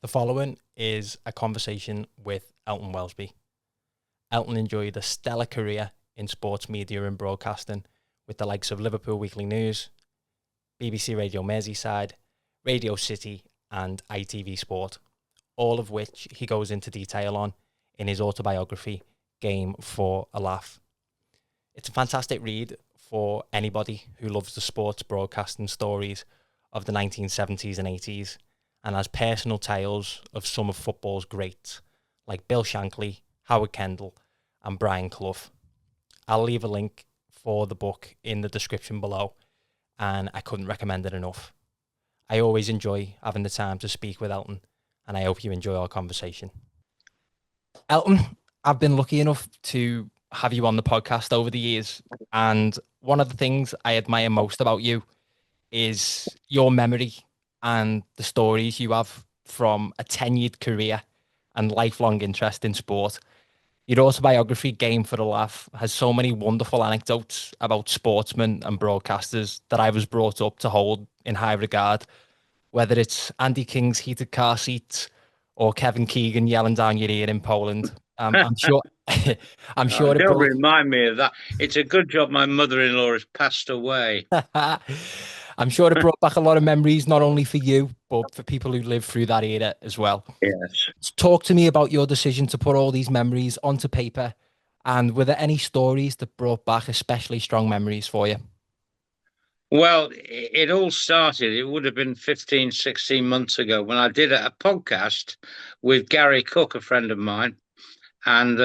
The following is a conversation with Elton Welsby. Elton enjoyed a stellar career in sports media and broadcasting with the likes of Liverpool Weekly News, BBC Radio Merseyside, Radio City and ITV Sport, all of which he goes into detail on in his autobiography, Game for a Laugh. It's a fantastic read for anybody who loves the sports broadcasting stories of the 1970s and 80s, and has personal tales of some of football's greats, like Bill Shankly, Howard Kendall, and Brian Clough. I'll leave a link for the book in the description below, and I couldn't recommend it enough. I always enjoy having the time to speak with Elton, and I hope you enjoy our conversation. Elton, I've been lucky enough to have you on the podcast over the years, and one of the things I admire most about you is your memory and the stories you have from a tenured career and lifelong interest in sport. Your autobiography, Game for the Laugh, has so many wonderful anecdotes about sportsmen and broadcasters that I was brought up to hold in high regard, whether it's Andy King's heated car seats or Kevin Keegan yelling down your ear in Poland. I'm sure. I'm sure it Don't brought. remind me of that. It's a good job my mother-in-law has passed away. I'm sure it brought back a lot of memories, not only for you, but for people who lived through that era as well. Yes. Talk to me about your decision to put all these memories onto paper. And were there any stories that brought back especially strong memories for you? Well, it all started, it would have been 15, 16 months ago when I did a podcast with Gary Cook, a friend of mine. And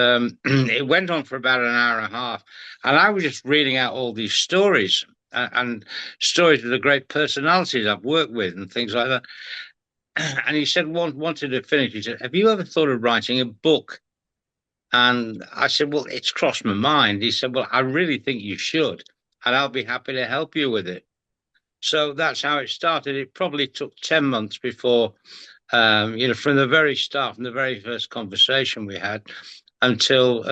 it went on for about an hour and a half. And I was just reading out all these stories and stories of the great personalities I've worked with and things like that. And he said, wanted to finish. He said, "Have you ever thought of writing a book?" And I said, "Well, it's crossed my mind." He said, "Well, I really think you should, and I'll be happy to help you with it." So that's how it started. It probably took 10 months before, from the very start, from the very first conversation we had until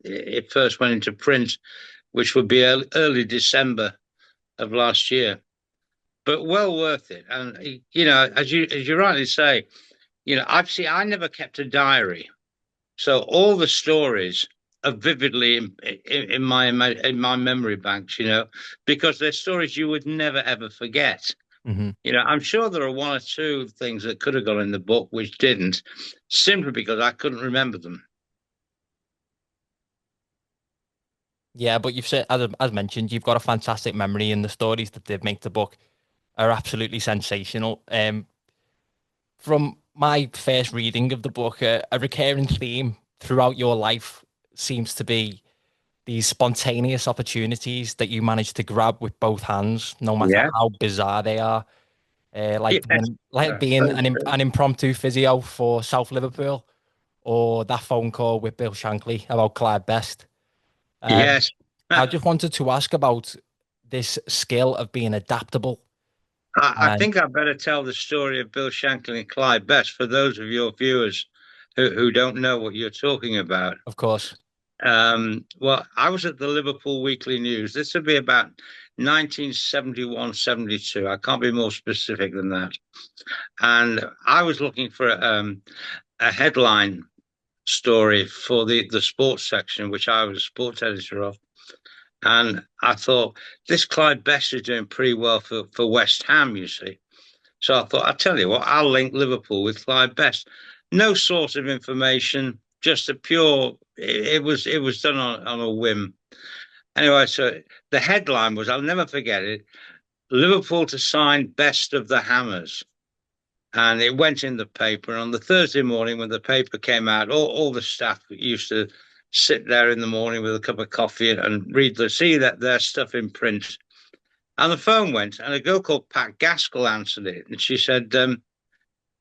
it first went into print, which would be early December of last year. But well worth it. And, as you rightly say, I never kept a diary. So all the stories are vividly in my memory banks, because they're stories you would never ever forget. Mm-hmm. I'm sure there are one or two things that could have gone in the book which didn't, simply because I couldn't remember them. Yeah, but you've said, as mentioned, you've got a fantastic memory, and the stories that they make the book are absolutely sensational. From my first reading of the book, a recurring theme throughout your life seems to be these spontaneous opportunities that you manage to grab with both hands, no matter Yeah. how bizarre they are. Like Yes. being Very true. an impromptu physio for South Liverpool, or that phone call with Bill Shankly about Clyde Best. Um, Yes. I just wanted to ask about this skill of being adaptable. I And think I better tell the story of Bill Shankly and Clyde Best for those of your viewers who don't know what you're talking about. of course, Well, I was at the Liverpool Weekly News. This would be about 1971, 72. I can't be more specific than that. And I was looking for a headline story for the sports section, which I was a sports editor of. And I thought, this Clyde Best is doing pretty well for West Ham, you see. So I thought, I'll tell you what, I'll link Liverpool with Clyde Best. No sort of information, just a pure. It was done on a whim. Anyway, so the headline was, I'll never forget it: Liverpool to sign Best of the Hammers, and it went in the paper. And on the Thursday morning, when the paper came out, all the staff used to sit there in the morning with a cup of coffee and read see that their stuff in print. And the phone went, and a girl called Pat Gaskell answered it, and she said,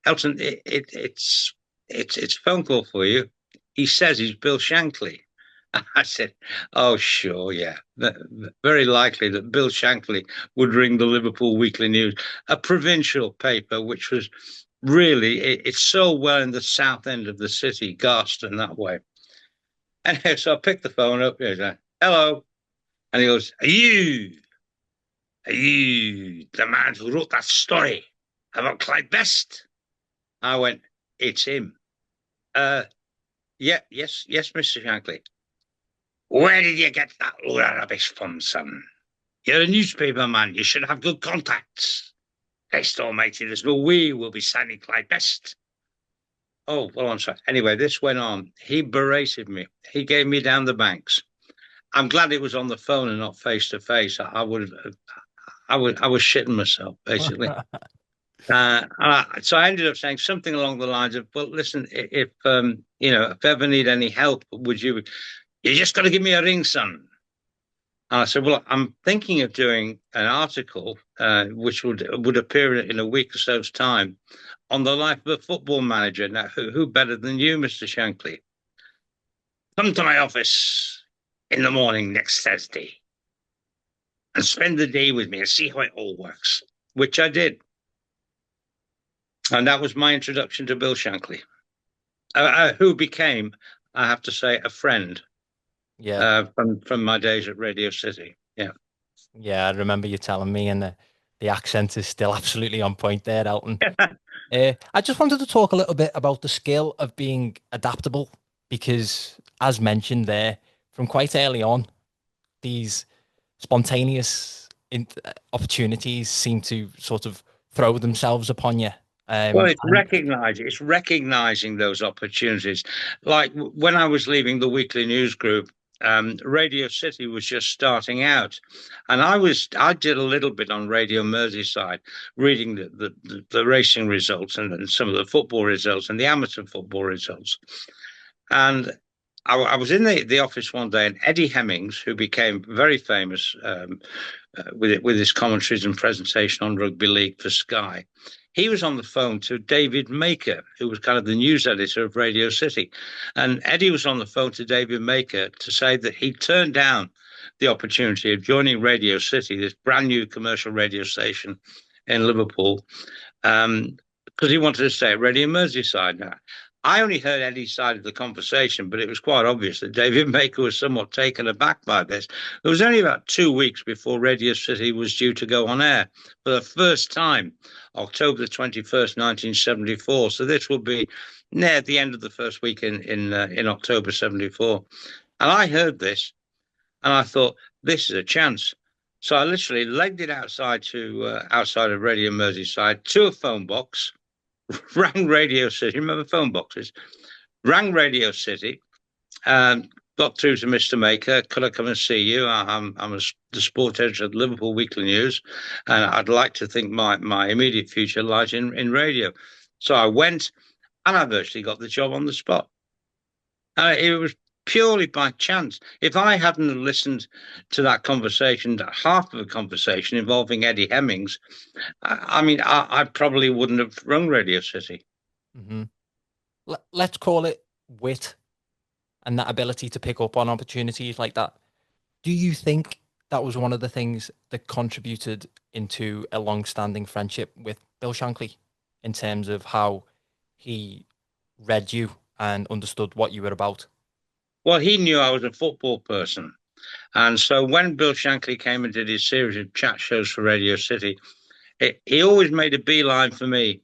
"Elton, it's a phone call for you. He says he's Bill Shankly." I said, "Oh, sure, yeah. Very likely that Bill Shankly would ring the Liverpool Weekly News, a provincial paper, which was really it's so well in the south end of the city, Garston, that way." And so I picked the phone up. He said, "Hello," and he goes, Are you the man who wrote that story about Clyde Best?" I went, it's him. Yeah, yes, Mr. Shankly. Where did you get that load of rubbish from, son? You're a newspaper man. You should have good contacts. Christ almighty, there's no way we'll be signing Clyde Best. Oh, well, I'm sorry. Anyway, this went on. He berated me. He gave me down the banks. I'm glad it was on the phone and not face to face. I was shitting myself basically. So I ended up saying something along the lines of, "Well, listen, if if ever need any help, you just got to give me a ring, son." And I said, "Well, I'm thinking of doing an article which would appear in a week or so's time on the life of a football manager. Now, who better than you, Mr. Shankly? Come to my office in the morning next Thursday and spend the day with me and see how it all works," which I did. And that was my introduction to Bill Shankly, who became, I have to say, a friend. Yeah. From my days at Radio City. Yeah. Yeah, I remember you telling me, and the accent is still absolutely on point there, Elton. I just wanted to talk a little bit about the skill of being adaptable, because as mentioned there, from quite early on, these spontaneous opportunities seem to sort of throw themselves upon you. Well, it's recognizing those opportunities. Like when I was leaving the Weekly News Group, Radio City was just starting out, and I did a little bit on Radio Merseyside, reading the racing results and some of the football results and the amateur football results. And I was in the office one day, and Eddie Hemmings, who became very famous with his commentaries and presentation on rugby league for Sky, he was on the phone to David Maker, who was kind of the news editor of Radio City. And Eddie was on the phone to David Maker to say that he turned down the opportunity of joining Radio City, this brand new commercial radio station in Liverpool, because he wanted to stay at Radio Merseyside. Now, I only heard Eddie's side of the conversation, but it was quite obvious that David Maker was somewhat taken aback by this. It was only about 2 weeks before Radio City was due to go on air for the first time, October the 21st, 1974. So this will be near the end of the first week in October 74. And I heard this and I thought, this is a chance. So I literally legged it outside of Radio Merseyside to a phone box, rang Radio City. Remember phone boxes? Rang Radio City, got through to Mr. Maker. Could I come and see you? I'm the sport editor of Liverpool Weekly News, and I'd like to think my immediate future lies in radio. So I went, and I virtually got the job on the spot. It was purely by chance. If I hadn't listened to that conversation, half of a conversation involving Eddie Hemmings, I probably wouldn't have rung Radio City. Mm-hmm. Let's call it wit and that ability to pick up on opportunities like that. Do you think that was one of the things that contributed into a long-standing friendship with Bill Shankly in terms of how he read you and understood what you were about? Well, he knew I was a football person. And so when Bill Shankly came and did his series of chat shows for Radio City, he always made a beeline for me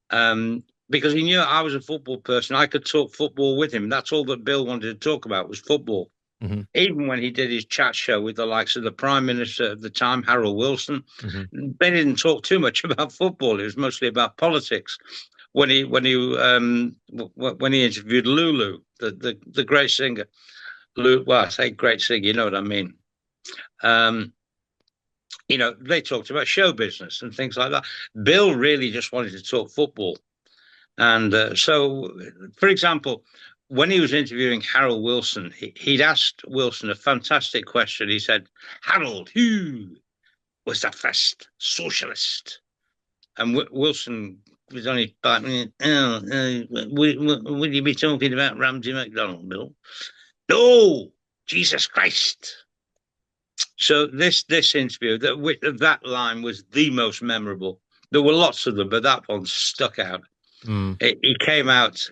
because he knew I was a football person. I could talk football with him. That's all that Bill wanted to talk about was football. Mm-hmm. Even when he did his chat show with the likes of the Prime Minister of the time, Harold Wilson, mm-hmm. They didn't talk too much about football. It was mostly about politics. When he interviewed Lulu, the great singer, Lulu, well, I say great singer, you know what I mean. They talked about show business and things like that. Bill really just wanted to talk football. And so, for example, when he was interviewing Harold Wilson, he'd asked Wilson a fantastic question. He said, "Harold, who was the first socialist?" And Wilson was only would you be talking about Ramsay MacDonald, Bill? No, Jesus Christ. So this interview, that line was the most memorable. There were lots of them, but that one stuck out. Mm. He came out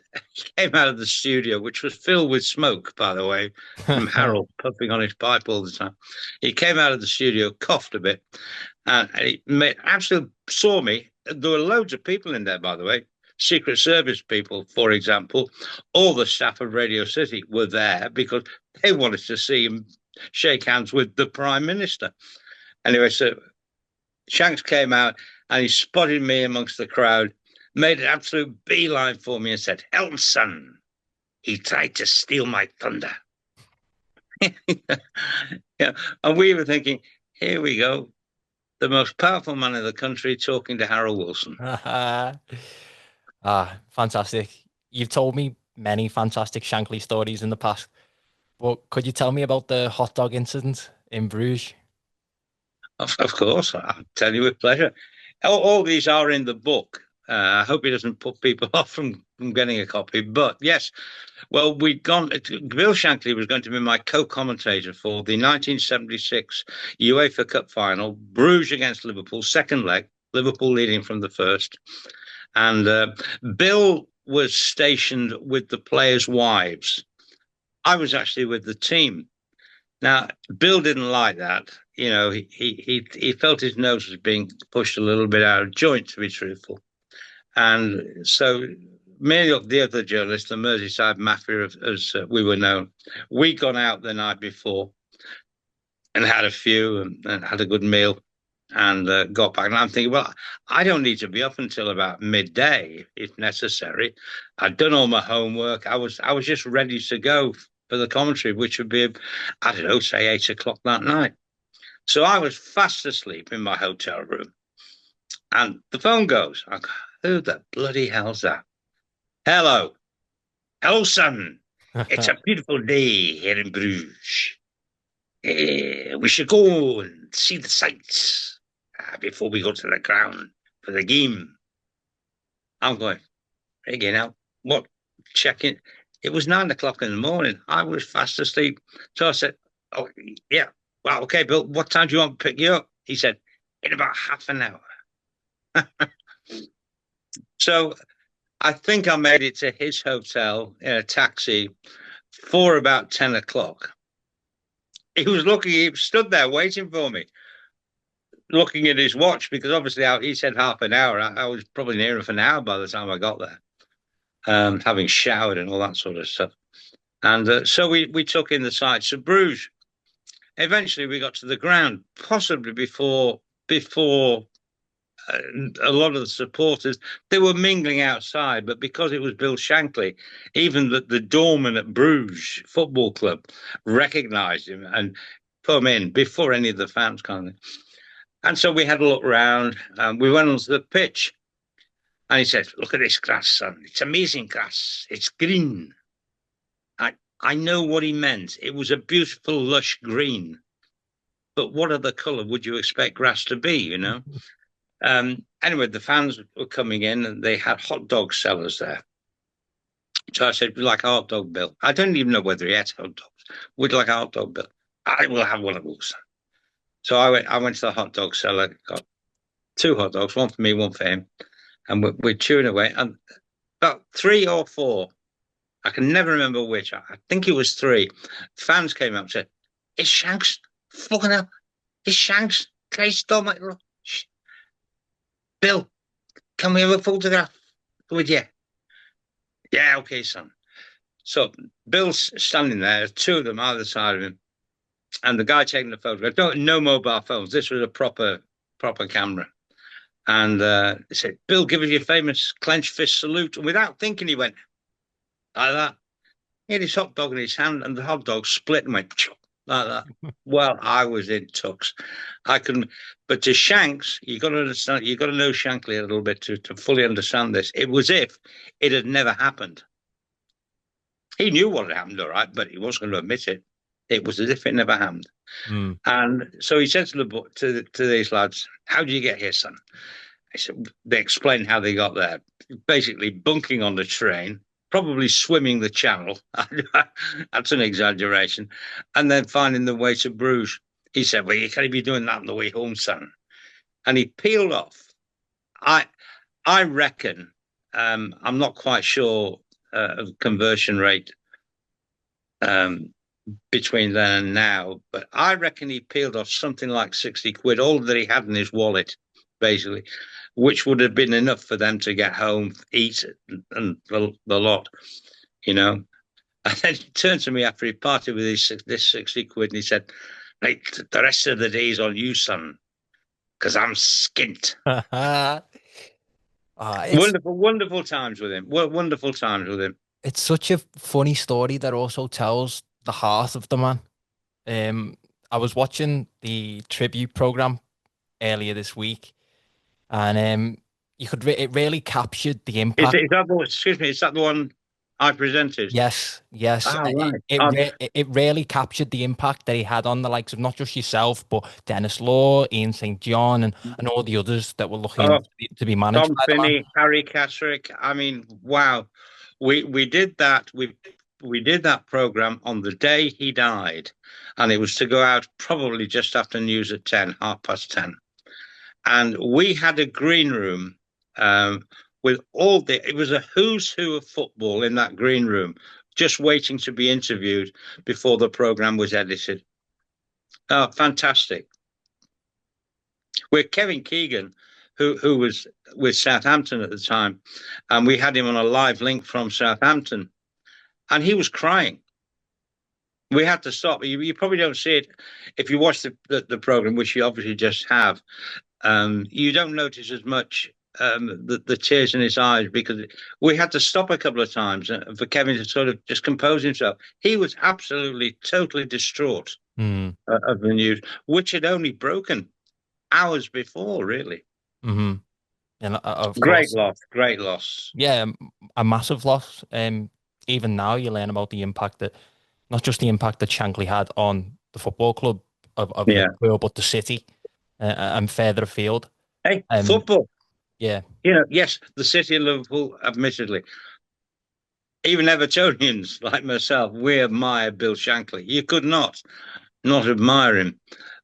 of the studio, which was filled with smoke, by the way, from Harold puffing on his pipe all the time. He came out of the studio, coughed a bit, and he absolutely saw me. There were loads of people in there, by the way, Secret Service people, for example, all the staff of Radio City were there because they wanted to see him shake hands with the Prime Minister. Anyway, so Shanks came out and he spotted me amongst the crowd, made an absolute beeline for me and said, "Elton, son, he tried to steal my thunder." Yeah, and we were thinking, here we go, the most powerful man in the country talking to Harold Wilson. Fantastic. You've told me many fantastic Shankly stories in the past, but could you tell me about the hot dog incident in Bruges? Of course, I'll tell you with pleasure. All these are in the book. I hope it doesn't put people off from getting a copy. But yes, well, Bill Shankly was going to be my co-commentator for the 1976 UEFA Cup final, Bruges against Liverpool, second leg, Liverpool leading from the first. And Bill was stationed with the players' wives. I was actually with the team. Now, Bill didn't like that. You know, he felt his nose was being pushed a little bit out of joint, to be truthful. And so many of the other journalists, the Merseyside Mafia, as we were known, we'd gone out the night before and had a few and had a good meal and got back. And I'm thinking, well, I don't need to be up until about midday if necessary. I'd done all my homework. I was just ready to go for the commentary, which would be, I don't know, say 8 o'clock that night. So I was fast asleep in my hotel room. And the phone goes. I go, who the bloody hell's that? Hello. Hello, son. It's a beautiful day here in Bruges. We should go and see the sights before we go to the ground for the game. I'm going, again, now, what? Checking. It was 9 o'clock in the morning. I was fast asleep. So I said, oh, yeah. Well, okay, Bill, what time do you want to pick you up? He said, in about half an hour. So I think I made it to his hotel in a taxi for about 10 o'clock. He stood there waiting for me, looking at his watch, because obviously he said half an hour. I was probably near enough an hour by the time I got there, having showered and all that sort of stuff. And so we took in the sights of Bruges. Eventually, we got to the ground, possibly before a lot of the supporters, they were mingling outside, but because it was Bill Shankly, even the doorman at Bruges Football Club recognised him and put him in before any of the fans kind of thing. And so we had a look round, and we went onto the pitch, and he said, "Look at this grass, son. It's amazing grass. It's green." I know what he meant. It was a beautiful, lush green. But what other colour would you expect grass to be, you know? Anyway, the fans were coming in and they had hot dog sellers there. So I said, "We'd like a hot dog, Bill." I don't even know whether he had hot dogs. "We'd like a hot dog, Bill." "I will have one of those." So I went to the hot dog seller, got 2 hot dogs, one for me, one for him. And we're chewing away. And about 3 or 4, I can never remember which, I think it was 3, fans came up and said, "It's Shanks. Fucking hell. It's Shanks. Christ almighty. Bill, can we have a photograph with you?" "Yeah, okay, son." So Bill's standing there, 2 of them either side of him, and the guy taking the photograph. No mobile phones. This was a proper camera. And he said, "Bill, give us your famous clenched fist salute." And without thinking, he went like that. He had his hot dog in his hand, and the hot dog split and went like that. Well, I was in tux. I couldn't. But to Shanks, you got to understand. You got to know Shankly a little bit to fully understand this. It was if it had never happened. He knew what had happened, all right, but he wasn't going to admit it. It was as if it never happened. Mm. And so he said to these lads, "How did you get here, son?" I said, they explained how they got there. Basically, bunking on the train, probably swimming the channel. That's an exaggeration. And then finding the way to Bruges. He said, "Well, you can't be doing that on the way home, son." And he peeled off. I reckon, I'm not quite sure of conversion rate between then and now, but I reckon he peeled off something like 60 quid, all that he had in his wallet, basically. which would have been enough for them to get home, eat, and the lot, you know. And then he turned to me after he parted with this 60 quid and he said, "Right, the rest of the day's on you, son, because I'm skint." It's Wonderful, wonderful times with him. Wonderful times with him. it's such a funny story that also tells the heart of the man. Um, I was watching the tribute program earlier this week, and it really captured the impact. Is that the, excuse me, is that the one I presented? Yes, yes. Ah, right. Um, It really captured the impact that he had on the likes of not just yourself, but Dennis Law, Ian St. John, and all the others that were looking oh, to be managed Tom by the man. Finney, Harry Casrick. I mean, wow. We did that. We did that program on the day he died, and it was to go out probably just after news at 10, 10:30. And we had a green room with it was a who's who of football in that green room, just waiting to be interviewed before the program was edited. Oh, fantastic. With Kevin Keegan, who was with Southampton at the time, and we had him on a live link from Southampton, and he was crying. We had to stop. You probably don't see it if you watch the program, which you obviously just have. You don't notice as much the tears in his eyes because we had to stop a couple of times for Kevin to sort of just compose himself. He was absolutely, totally distraught Mm. of the news, which had only broken hours before, really. Hmm. And of Great course, loss, great loss. yeah, a massive loss. Even now, you learn about the impact that not just the impact that Shankly had on the football club of Yeah. Liverpool, but the city and further afield. Hey, Um, football. yeah. Yes, the city of Liverpool, admittedly, even Evertonians like myself, we admire Bill Shankly. You could not admire him.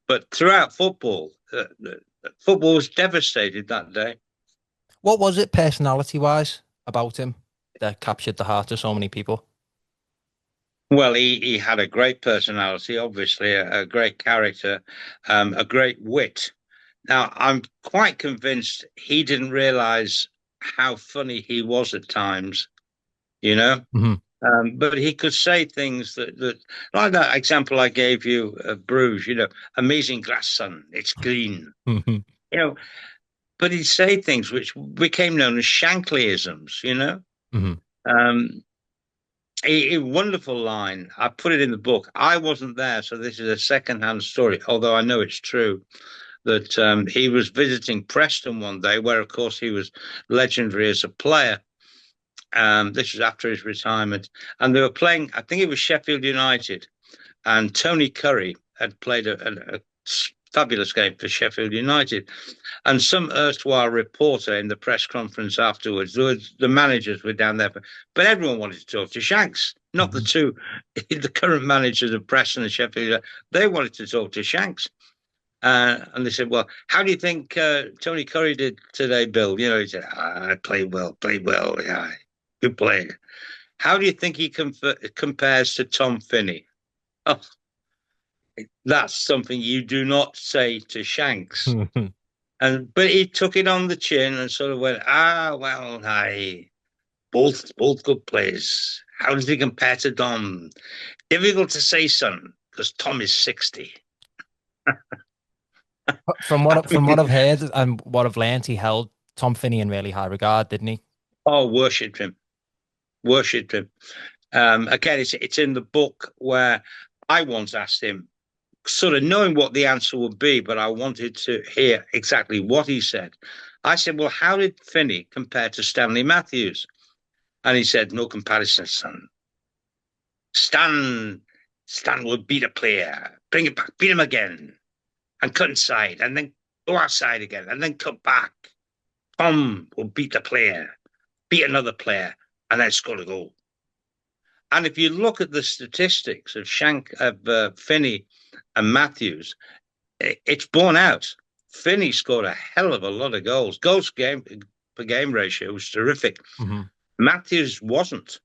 But throughout football, football was devastated that day. What was it personality wise about him that captured the heart of so many people? Well, he had a great personality, obviously, a great character, a great wit. Now, I'm quite convinced he didn't realize how funny he was at times, you know? Hmm. But he could say things like that example I gave you of Bruges, amazing glass sun, it's green, Hmm. you know, but he'd say things which became known as Shanklyisms, Hmm. Um, a wonderful line. I put it in the book. I wasn't there, so this is a second-hand story, although I know it's true. That he was visiting Preston one day, where, of course, he was legendary as a player. This was after his retirement, and they were playing. I think it was Sheffield United, and Tony Curry had played a fabulous game for Sheffield United. And some erstwhile reporter in the press conference afterwards, the managers were down there, but everyone wanted to talk to Shanks, not the Hmm. two, the current managers of Preston and Sheffield. They wanted to talk to Shanks. And they said, "Well, how do you think Tony Curry did today, Bill?" He said, "I played well. Yeah, good play." How do you think he compares to Tom Finney? Oh, that's something you do not say to Shanks. But he took it on the chin and sort of went, well, I both good players. How does he compare to Tom? Difficult to say, son, because Tom is 60. I From what mean, I've heard and what I've learned, he held Tom Finney in really high regard, didn't he? oh, worshipped him. Again, it's in the book where I once asked him, sort of knowing what the answer would be, but I wanted to hear exactly what he said. I said, "Well, how did Finney compare to Stanley Matthews?" And he said, "No comparison, son. Stan, Stan will beat a player, bring it back, beat him again, and cut inside, and then go outside again, and then cut back. Tom will beat the player, beat another player, and then score a goal." And if you look at the statistics of Finney and Matthews, it's borne out. Finney scored a hell of a lot of goals. Goals per game ratio was terrific. Hmm. Matthews wasn't.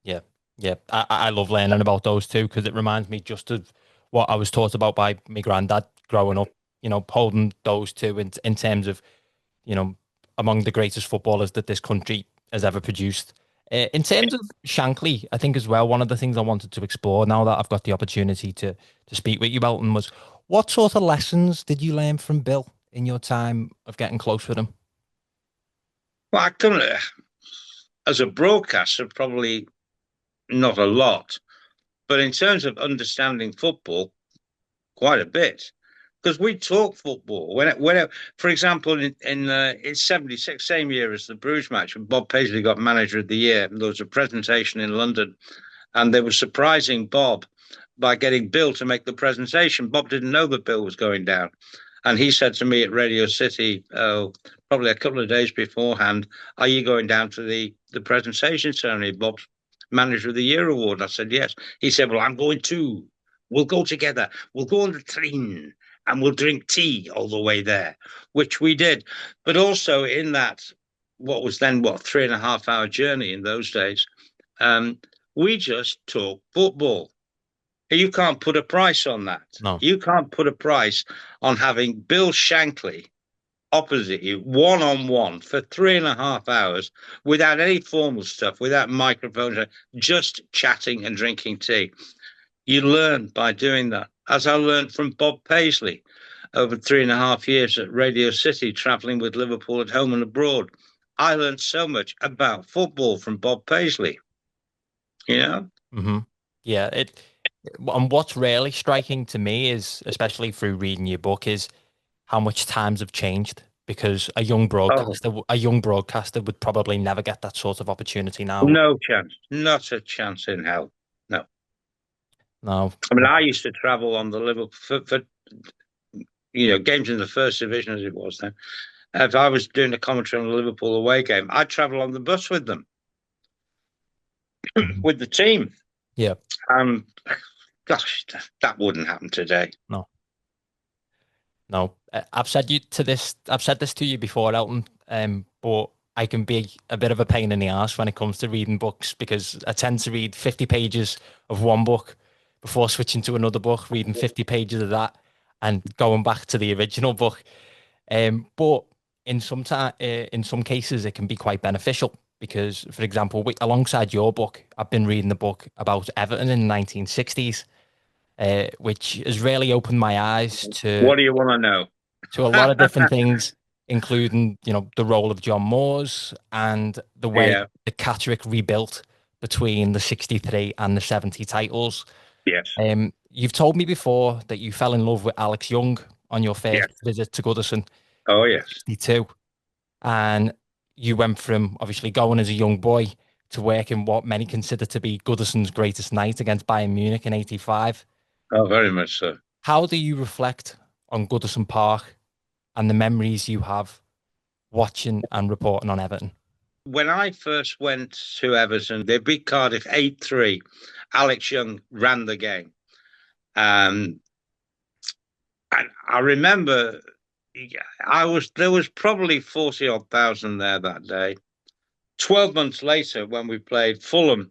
Yeah, yeah. I love learning about those two because it reminds me just of what I was taught about by my granddad growing up. holding those two in terms of, among the greatest footballers that this country has ever produced. In terms of Shankly, I think as well, one of the things I wanted to explore now that I've got the opportunity to speak with you, Elton, was what sort of lessons did you learn from Bill in your time of getting close with him? Well, I couldn't, as a broadcaster, probably not a lot, but in terms of understanding football, quite a bit. Because we talk football. For example, in '76, same year as the Bruges match, when Bob Paisley got Manager of the Year, there was a presentation in London, and they were surprising Bob by getting Bill to make the presentation. Bob didn't know that Bill was going down. And he said to me at Radio City, probably a couple of days beforehand, "Are you going down to the presentation ceremony, Bob's Manager of the Year award?" I said, "Yes." He said, "Well, I'm going too. We'll go together. We'll go on the train and we'll drink tea all the way there," which we did. But also in that, what was then, 3.5 hour journey in those days, we just talked football. You can't put a price on that. No. You can't put a price on having Bill Shankly opposite you, one on one, for 3.5 hours without any formal stuff, without microphones, just chatting and drinking tea. You learn by doing that, as I learned from Bob Paisley over 3.5 years at Radio City, traveling with Liverpool at home and abroad. I learned so much about football from Bob Paisley. Mm-hmm. Yeah, and what's really striking to me is, especially through reading your book, is how much times have changed. Because a young broadcaster would probably never get that sort of opportunity now. No chance, not a chance in hell. No. No. I mean, I used to travel on the Liverpool for games in the first division, as it was then. If I was doing a commentary on the Liverpool away game, I'd travel on the bus with them, with the team. Yeah. Gosh, that wouldn't happen today. No. No. I've said this to you before, Elton, but I can be a bit of a pain in the ass when it comes to reading books, because I tend to read 50 pages of one book before switching to another book, reading 50 pages of that and going back to the original book. But in some cases, it can be quite beneficial because, for example, alongside your book, I've been reading the book about Everton in the 1960s, which has really opened my eyes to What do you want to know? to a lot of different things, including, the role of John Moores and the way the Catterick rebuilt between the 63 and the 70 titles. Yes. You've told me before that you fell in love with Alex Young on your first visit to Goodison. Oh, yes. 62. And you went from obviously going as a young boy to work in what many consider to be Goodison's greatest night against Bayern Munich in 85. Oh, very much so. How do you reflect on Goodison Park and the memories you have watching and reporting on Everton? When I first went to Everton, they beat Cardiff 8-3. Alex Young ran the game. And I remember there was probably 40 odd thousand there that day. 12 months later, when we played Fulham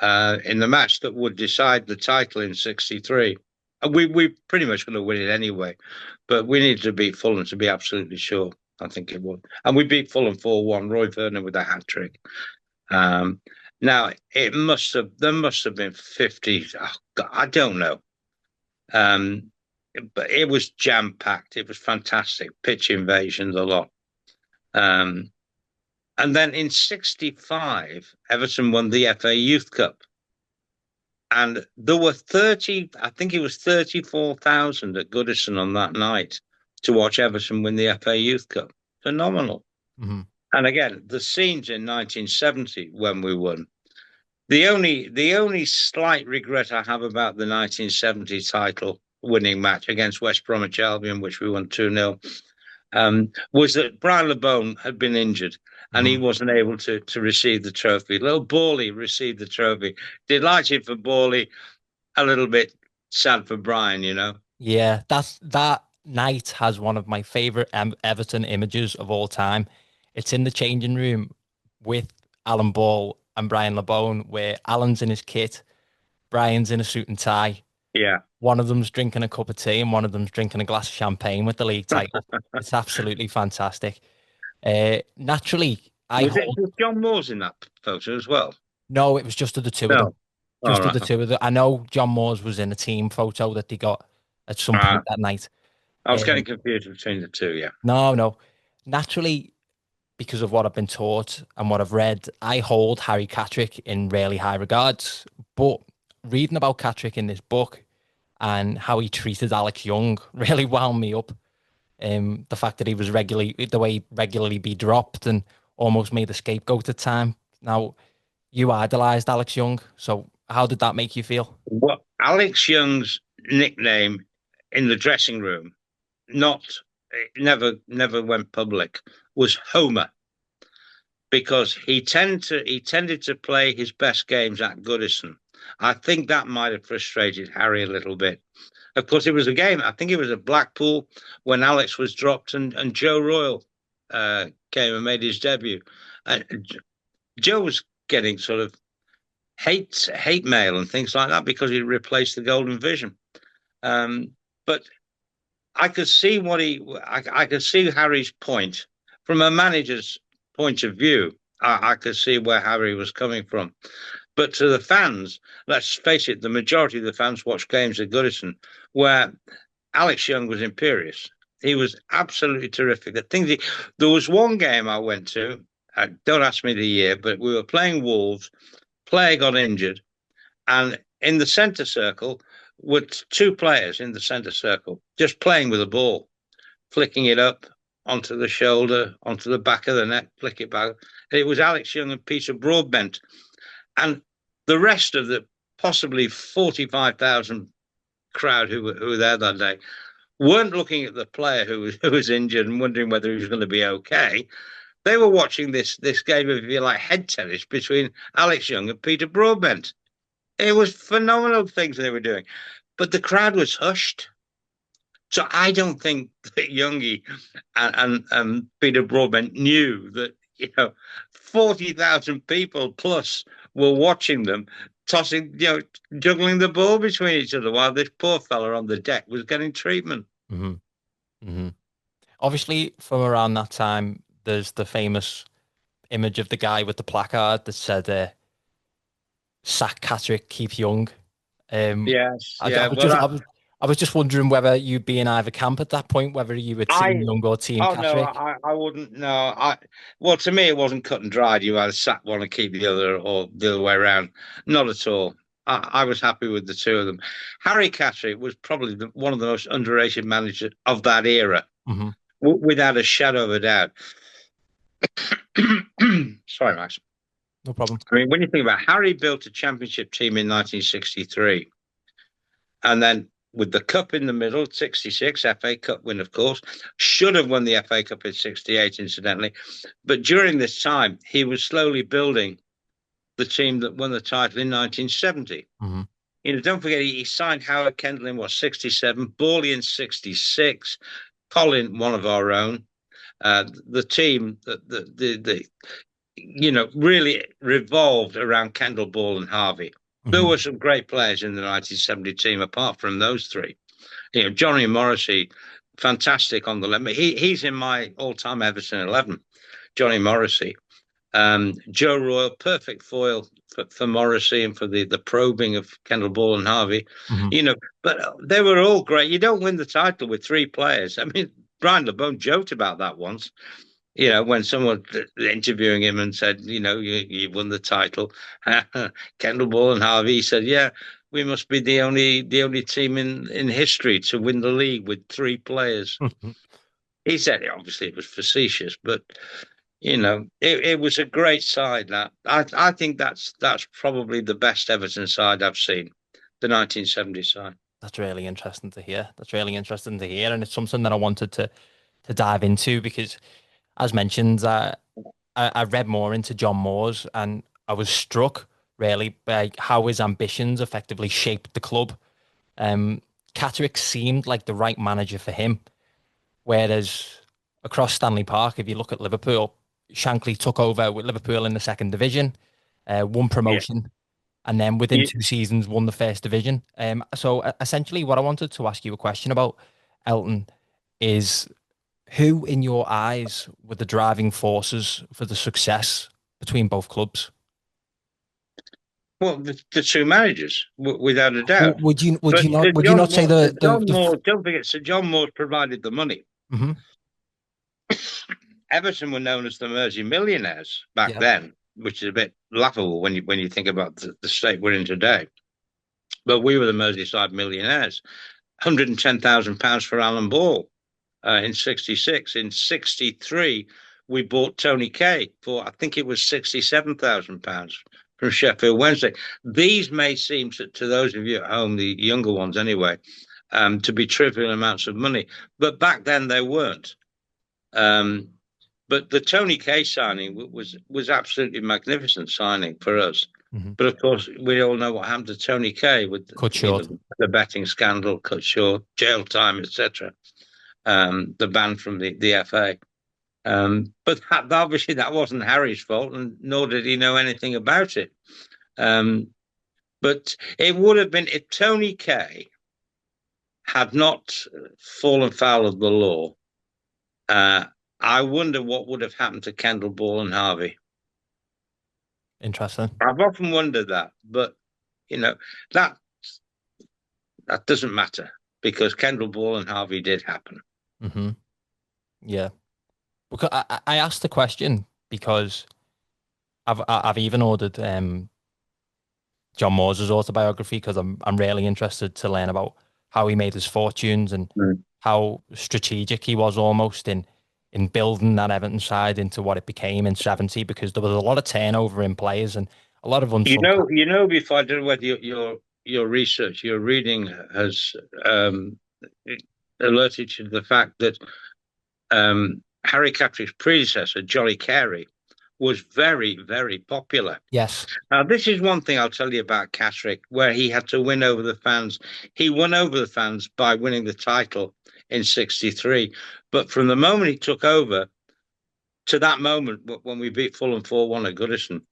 in the match that would decide the title in 63, we pretty much going to win it anyway, but we needed to beat Fulham to be absolutely sure. I think it would. And we beat Fulham 4-1, Roy Vernon with a hat-trick. Now, there must have been 50, God, I don't know. But it was jam-packed. It was fantastic. Pitch invasions a lot. And then in 65, Everton won the FA Youth Cup. And there were 34,000 at Goodison on that night to watch Everton win the FA Youth Cup. Phenomenal. Mm-hmm. And again, the scenes in 1970 when we won. The only slight regret I have about the 1970 title winning match against West Bromwich Albion, which we won 2-0, was that Brian LeBone had been injured and he wasn't able to receive the trophy. Little Borley received the trophy. Delighted for Borley, a little bit sad for Brian, Yeah, that night has one of my favourite Everton images of all time. It's in the changing room with Alan Ball and Brian LeBone, where Alan's in his kit, Brian's in a suit and tie. Yeah. one of them's drinking a cup of tea and one of them's drinking a glass of champagne with the league title. It's absolutely fantastic. Naturally, I Was it hold. was John Moores in that photo as well? No, it was just of the two of them. No. All Just of right. the two of them. I know John Moores was in a team photo that they got at some point that night. I was getting Um, confused between the two. Yeah. no. Naturally, because of what I've been taught and what I've read, I hold Harry Catterick in really high regards. But reading about Catterick in this book and how he treated Alex Young really wound me up. The fact that he was regularly, the way he regularly be dropped and almost made a scapegoat at time. Now, you idolized Alex Young, so how did that make you feel? What Alex Young's nickname in the dressing room, not it never went public, was Homer, because he tended to play his best games at Goodison. I think that might have frustrated Harry a little bit. Of course, it was a game. I think it was at Blackpool when Alex was dropped and Joe Royle came and made his debut. Joe was getting sort of hate mail and things like that because he replaced the Golden Vision. But I could see I could see Harry's point from a manager's point of view. I could see where Harry was coming from. But to the fans, let's face it, the majority of the fans watch games at Goodison where Alex Young was imperious. He was absolutely terrific. There was one game I went to. Don't ask me the year, but we were playing Wolves. Player got injured, and in the centre circle were two players in the centre circle just playing with a ball, flicking it up onto the shoulder, onto the back of the neck, flick it back. And it was Alex Young and Peter Broadbent, and the rest of the possibly 45,000 crowd who were there that day weren't looking at the player who was injured and wondering whether he was going to be okay. They were watching this game of, if you like, head tennis between Alex Young and Peter Broadbent. It was phenomenal things they were doing, but the crowd was hushed. So I don't think that Youngie and Peter Broadbent knew that 40,000 people plus were watching them tossing, juggling the ball between each other while this poor fella on the deck was getting treatment. Hmm. Hmm. Obviously, from around that time, there's the famous image of the guy with the placard that said, "Sack Catterick, keep Young." Um, Yes, I yeah. was Well, just, I was just wondering whether you'd be in either camp at that point, whether you were Team I Young or Team Oh no, Catterick. I wouldn't. No, well, to me, it wasn't cut and dried. You either sat one and keep the other, or the other way around. Not at all. I was happy with the two of them. Harry Catterick was probably one of the most underrated managers of that era, Hmm. without a shadow of a doubt. Sorry, Max. No problem. I mean, when you think about it, Harry built a championship team in 1963, and then with the cup in the middle, 66, FA Cup win, of course, should have won the FA Cup in 68, incidentally. But during this time, he was slowly building the team that won the title in 1970. Hmm. Don't forget, he signed Howard Kendall in, 67, Bawley in 66, Colin, one of our own. The team, really revolved around Kendall, Ball, and Harvey. There Hmm. were some great players in the 1970 team apart from those three. Johnny Morrissey, fantastic on the left. He's in my all-time Everton 11. Johnny Morrissey, Joe Royle, perfect foil for Morrissey and for the probing of Kendall Ball and Harvey. Hmm. But they were all great. You don't win the title with three players. I mean, Brian LeBone joked about that once. When someone interviewing him and said, you won the title, Kendall Ball and Harvey, he said, yeah, we must be the only team in history to win the league with three players. He said, obviously it was facetious, but it was a great side. That I think that's probably the best Everton side I've seen, the 1970 side. That's really interesting to hear. That's really interesting to hear, and it's something that I wanted to dive into because, as mentioned, I read more into John Moores, and I was struck really by how his ambitions effectively shaped the club. Catterick seemed like the right manager for him, whereas across Stanley Park, if you look at Liverpool, Shankly took over with Liverpool in the second division, won Yeah. promotion, and then within You, 2 seasons won the first division. So essentially, what I wanted to ask you a question about, Elton, is who, in your eyes, were the driving forces for the success between both clubs? well, the two managers, without a doubt. Would But you not Sir John Moore, Sir John the Moore, don't forget, Sir John Moore provided the money. Mhm. Everton were known as the Mersey millionaires back Yeah, then, which is a bit laughable when you think about the state we're in today. But we were the Merseyside millionaires. £110,000 for Alan Ball in '66. In '63, we bought Tony Kay for, I think it was £67,000 from Sheffield Wednesday. These may seem to those of you at home, the younger ones anyway, to be trivial amounts of money, but back then they weren't. Um, but the Tony Kay signing was absolutely magnificent signing for us. hmm. But of course, we all know what happened to Tony Kay with Cut short. the betting scandal, cut short, jail time, etc. The ban from the FA. But obviously that wasn't Harry's fault, and nor did he know anything about it. But it would have been if Tony Kay had not fallen foul of the law. I wonder what would have happened to Kendall, Ball, and Harvey. Interesting. I've often wondered that, but you know that that doesn't matter because Kendall, Ball, and Harvey did happen. Hmm. Yeah. Because I asked the question because I've even ordered John Moore's autobiography because I'm really interested to learn about how he made his fortunes and Mm. how strategic he was almost in building that Everton side into what it became in '70 because there was a lot of turnover in players and a lot of unsung. Before I don't know whether your research, your reading has alerted you to the fact that Harry Catterick's predecessor, Johnny Carey, was very, very popular. Yes. Now, this is one thing I'll tell you about Catterick, where he had to win over the fans. He won over the fans by winning the title in '63. But from the moment he took over to that moment when we beat Fulham 4-1 at Goodison,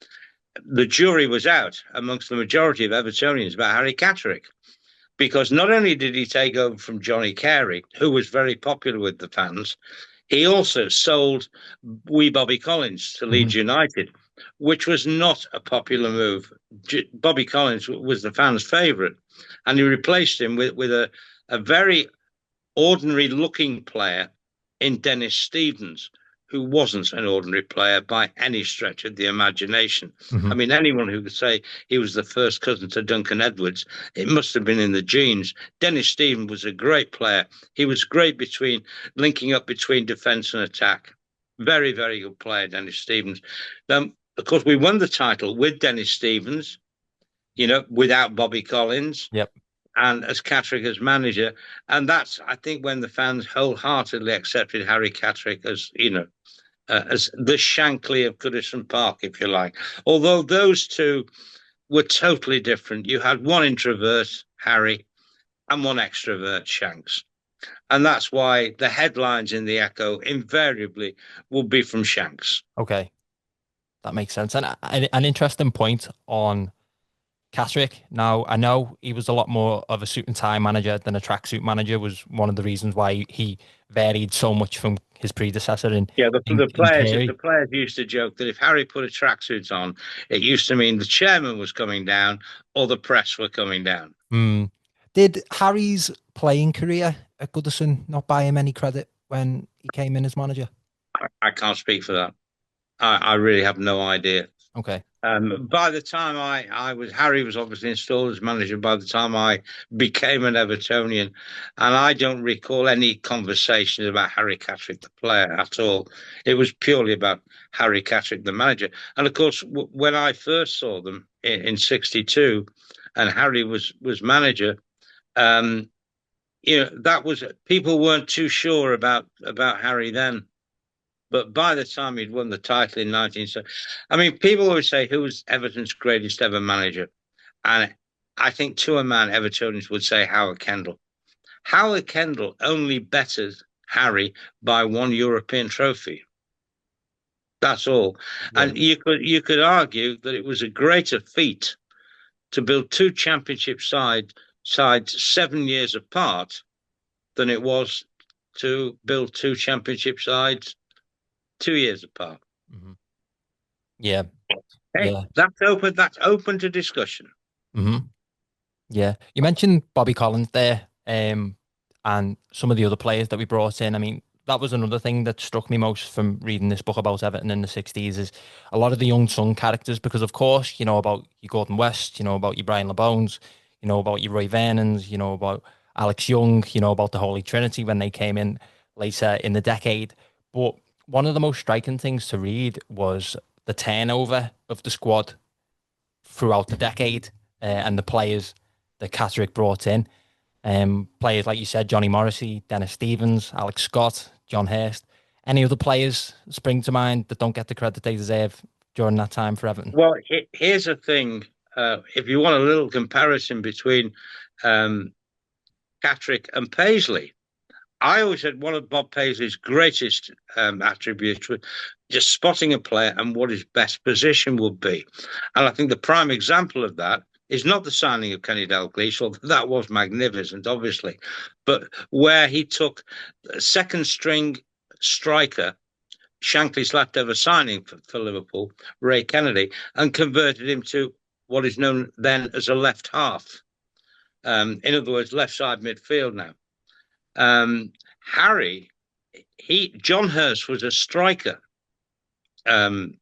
the jury was out amongst the majority of Evertonians about Harry Catterick. Because not only did he take over from Johnny Carey, who was very popular with the fans, he also sold wee Bobby Collins to Hmm. Leeds United, which was not a popular move. Bobby Collins was the fans' favourite, and he replaced him with a very ordinary looking player in Dennis Stevens, who wasn't an ordinary player by any stretch of the imagination. Hmm. I mean, anyone who could say he was the first cousin to Duncan Edwards, it must have been in the genes. Dennis Stevens was a great player. He was great between linking up between defence and attack. Very, very good player, Dennis Stevens. Of course, we won the title with Dennis Stevens, without Bobby Collins Yep. and as Catterick as manager. And that's, I think, when the fans wholeheartedly accepted Harry Catterick as the Shankly of Goodison Park, if you like. Although those two were totally different. You had one introvert, Harry, and one extrovert, Shanks. And that's why the headlines in the Echo invariably will be from Shanks. Okay. That makes sense. And an interesting point on Catterick. Now, I know he was a lot more of a suit and tie manager than a tracksuit manager, was one of the reasons why he varied so much from his predecessor Yeah, in the Carey. players used to joke that if Harry put a tracksuit on, it used to mean the chairman was coming down or the press were coming down. Hmm. Did Harry's playing career at Goodison not buy him any credit when he came in as manager? I can't speak for that. I really have no idea. Okay. By the time Harry was obviously installed as manager by the time I became an Evertonian, and I don't recall any conversations about Harry Catterick, the player, at all. It was purely about Harry Catterick, the manager. And of course, when I first saw them in '62, and Harry was manager, that was people weren't too sure about Harry then. But by the time he'd won the title in 1970, I mean, people always say, who was Everton's greatest ever manager? And I think to a man, Evertonians would say Howard Kendall. Howard Kendall only bettered Harry by one European trophy. That's all. Yeah. And you could argue that it was a greater feat to build two sides 7 years apart than it was to build two championship sides 2 years apart. Mm-hmm. Yeah, Hey, yeah. That's open to discussion. Mm-hmm. Yeah, you mentioned Bobby Collins there, and some of the other players that we brought in. I mean, that was another thing that struck me most from reading this book about Everton in the '60s is a lot of the young son characters. Because of course, you know about your Gordon West, you know about your Brian LeBones, you know about your Roy Vernons, you know about Alex Young, you know about the Holy Trinity when they came in later in the decade. But one of the most striking things to read was the turnover of the squad throughout the decade, and the players that Catterick brought in. Players like you said, Johnny Morrissey, Dennis Stevens, Alex Scott, John Hurst. Any other players spring to mind that don't get the credit they deserve during that time for Everton? Well, here's the thing. If you want a little comparison between um, Catterick and Paisley, I always said one of Bob Paisley's greatest attributes was just spotting a player and what his best position would be. And I think the prime example of that is not the signing of Kenny Dalglish, although that was magnificent, obviously, but where he took a second string striker, Shankly's last ever signing for Liverpool, Ray Kennedy, and converted him to what is known then as a left half. In other words, left side midfield now. Harry, John Hurst was a striker when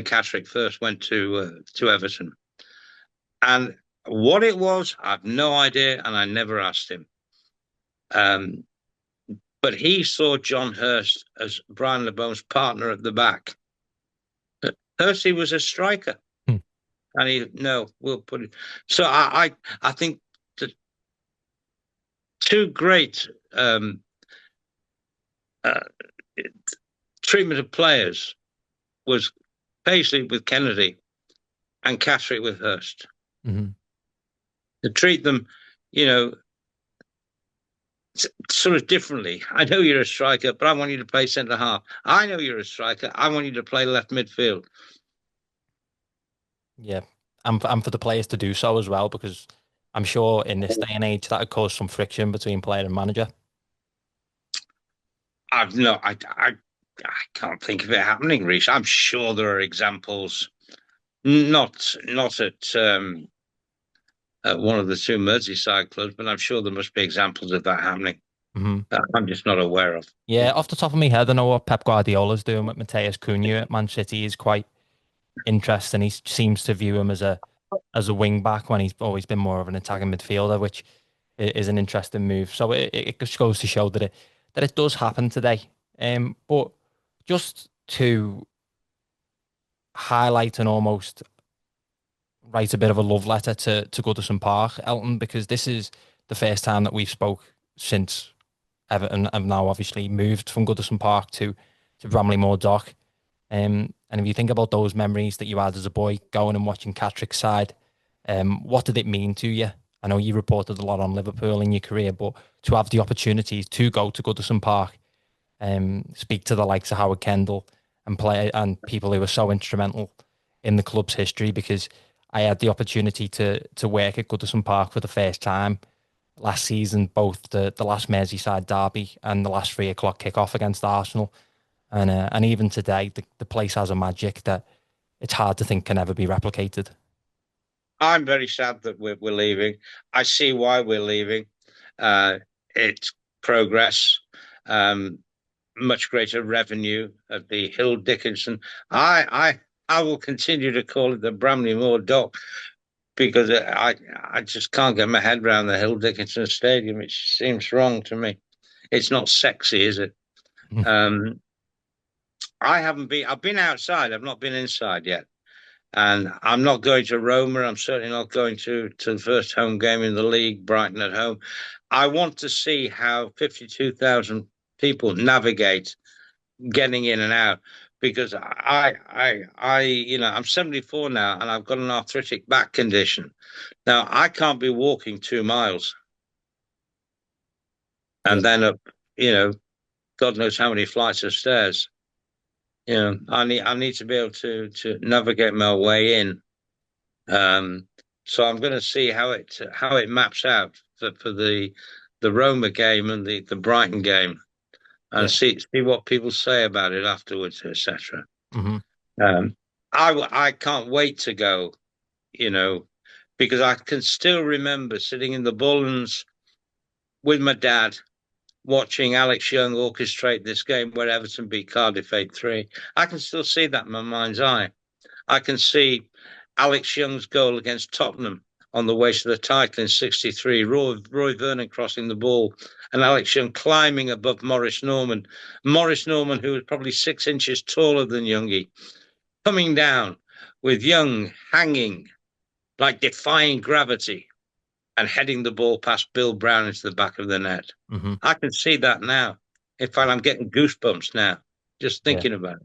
Catterick first went to Everton, and what it was, I've no idea, and I never asked him. But he saw John Hurst as Brian LeBone's partner at the back. Hursty was a striker, Hmm. and we'll put it. So I think the two great treatment of players was Paisley with Kennedy and Catterick with Hurst. Mm-hmm. To treat them, you know, sort of differently. I know you're a striker, but I want you to play centre half. I know you're a striker. I want you to play left midfield. Yeah, and for the players to do so as well, because I'm sure in this day and age that would cause some friction between player and manager. I can't think of it happening, Reece. I'm sure there are examples, not at one of the two Merseyside clubs, but I'm sure there must be examples of that happening Mm-hmm. that I'm just not aware of. Yeah, off the top of my head, I know what Pep Guardiola's doing with Mateus Cunha at Man City is quite interesting. He seems to view him as a wing back when he's always been more of an attacking midfielder, which is an interesting move. So it just goes to show that it does happen today. But just to highlight and almost write a bit of a love letter to Goodison Park, Elton, because this is the first time that we've spoke since Everton have now obviously moved from Goodison Park to Bramley Moor Dock. And if you think about those memories that you had as a boy going and watching Catterick's side, what did it mean to you? I know you reported a lot on Liverpool in your career, but to have the opportunity to go to Goodison Park, speak to the likes of Howard Kendall and play and people who were so instrumental in the club's history, because I had the opportunity to work at Goodison Park for the first time last season, both the last Merseyside derby and the last 3 o'clock kickoff against Arsenal. And even today, the place has a magic that it's hard to think can ever be replicated. I'm very sad that we're leaving. I see why we're leaving. It's progress, much greater revenue of the Hill Dickinson. I will continue to call it the Bramley Moor Dock because I just can't get my head around the Hill Dickinson Stadium. It seems wrong to me. It's not sexy, is it? Um, I've been outside. I've not been inside yet. And I'm not going to Roma. I'm certainly not going to the first home game in the league, Brighton at home. I want to see how 52,000 people navigate getting in and out because I'm 74 now and I've got an arthritic back condition. Now I can't be walking 2 miles Yeah. and then up, God knows how many flights of stairs. I need to be able to navigate my way in. So I'm going to see how it maps out for the Roma game and the Brighton game, and Yeah. see what people say about it afterwards, etc. Hmm. Um, I can't wait to go, you know, because I can still remember sitting in the Bullens with my dad watching Alex Young orchestrate this game where Everton beat Cardiff 8-3. I can still see that in my mind's eye. I can see Alex Young's goal against Tottenham on the way to the title in '63. Roy Vernon crossing the ball and Alex Young climbing above Maurice Norman. Maurice Norman, who was probably 6 inches taller than Youngie, coming down with Young hanging like defying gravity and heading the ball past Bill Brown into the back of the net. Hmm. I can see that now. In fact, I'm getting goosebumps now just Yeah. thinking about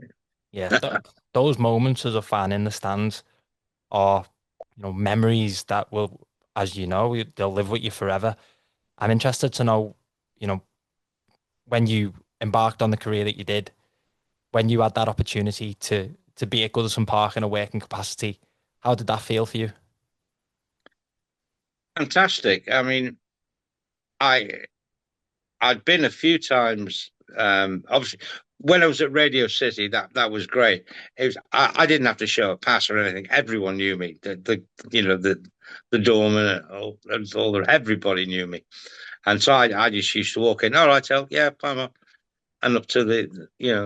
Yeah. it. Those moments as a fan in the stands are, memories that will, as you know, they'll live with you forever. I'm interested to know, you know, when you embarked on the career that you did, when you had that opportunity to be at Goodison Park in a working capacity, how did that feel for you? Fantastic. I mean, I I'd been a few times. Obviously, when I was at Radio City, that was great. I didn't have to show a pass or anything. Everyone knew me. The doorman and everybody knew me, and so I just used to walk in. All right, yeah, I'm up, and up to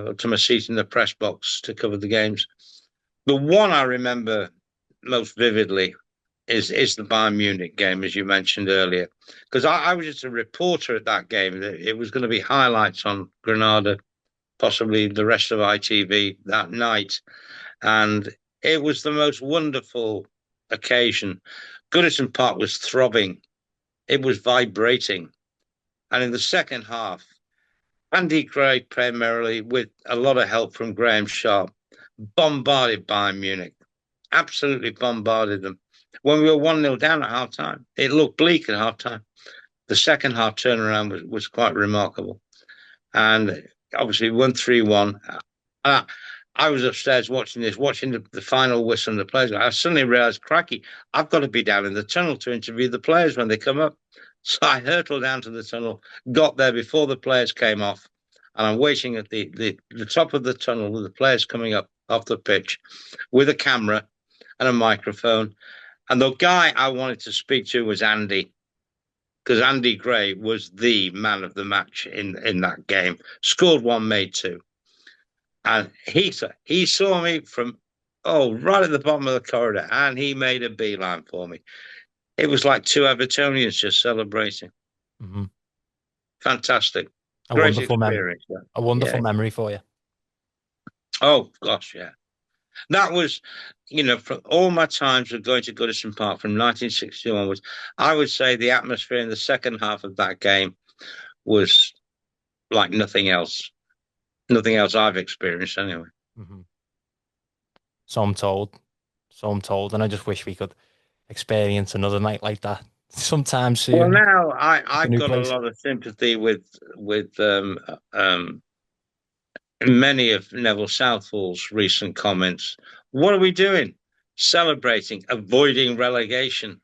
up to my seat in the press box to cover the games. The one I remember most vividly is the Bayern Munich game, as you mentioned earlier, because I was just a reporter at that game. It was going to be highlights on Granada, possibly the rest of ITV that night, and it was the most wonderful occasion. Goodison Park was throbbing, it was vibrating, and in the second half, Andy Gray primarily with a lot of help from Graham Sharp bombarded Bayern Munich, absolutely bombarded them. When we were 1-0 down at half time, it looked bleak at half time. The second half turnaround was quite remarkable. And obviously, 1-3-1. Uh, I was upstairs watching this, watching the final whistle and the players. I suddenly realized, cracky, I've got to be down in the tunnel to interview the players when they come up. So I hurtled down to the tunnel, got there before the players came off, and I'm waiting at the top of the tunnel with the players coming up off the pitch with a camera and a microphone. And the guy I wanted to speak to was Andy, because Andy Gray was the man of the match in that game. Scored one, made two. And he saw me from right at the bottom of the corridor, and he made a beeline for me. It was like two Evertonians just celebrating. Hmm. Fantastic, A great wonderful experience. a wonderful Yeah. memory for you. Oh gosh, yeah. That was, from all my times of going to Goodison Park from 1962 onwards, I would say the atmosphere in the second half of that game was like nothing else. Nothing else I've experienced anyway. Hmm. So I'm told. So I'm told, and I just wish we could experience another night like that sometime Well, soon now at a I've new got a place. lot of sympathy with many of Neville Southall's recent comments. What are we doing? Celebrating, avoiding relegation.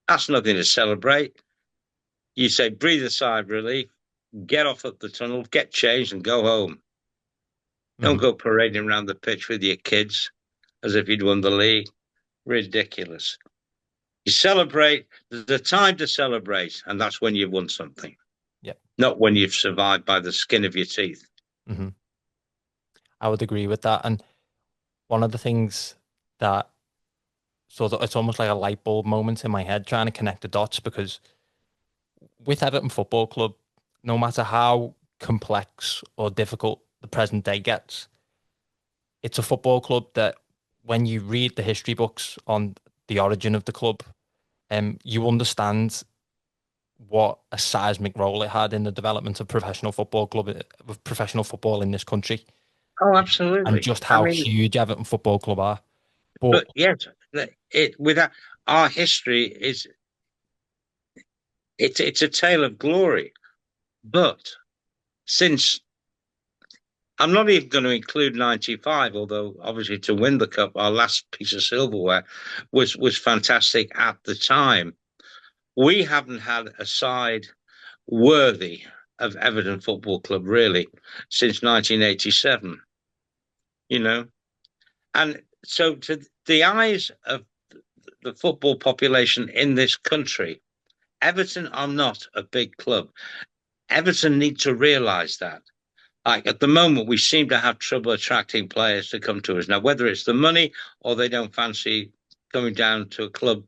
That's nothing to celebrate. You say, breathe a sigh of relief, get off at the tunnel, get changed, and go home. Don't Hmm. go parading around the pitch with your kids as if you'd won the league. Ridiculous. You celebrate, there's a time to celebrate, and that's when you've won something, Yeah. not when you've survived by the skin of your teeth. Hmm. I would agree with that. And one of the things that sort of, it's almost like a light bulb moment in my head trying to connect the dots, because with Everton Football Club, no matter how complex or difficult the present day gets, it's a football club that when you read the history books on the origin of the club, you understand what a seismic role it had in the development of professional football in this country, Oh, and absolutely. just I how mean, huge Everton Football Club are. But but yes, it without our history is it's a tale of glory. But since I'm not even going to include 95, although obviously to win the cup, our last piece of silverware was fantastic at the time. We haven't had a side worthy of Everton Football Club really since 1987, you know. And so to the eyes of the football population in this country, Everton are not a big club. Everton need to realise that. Like at the moment, we seem to have trouble attracting players to come to us. Now, whether it's the money or they don't fancy coming down to a club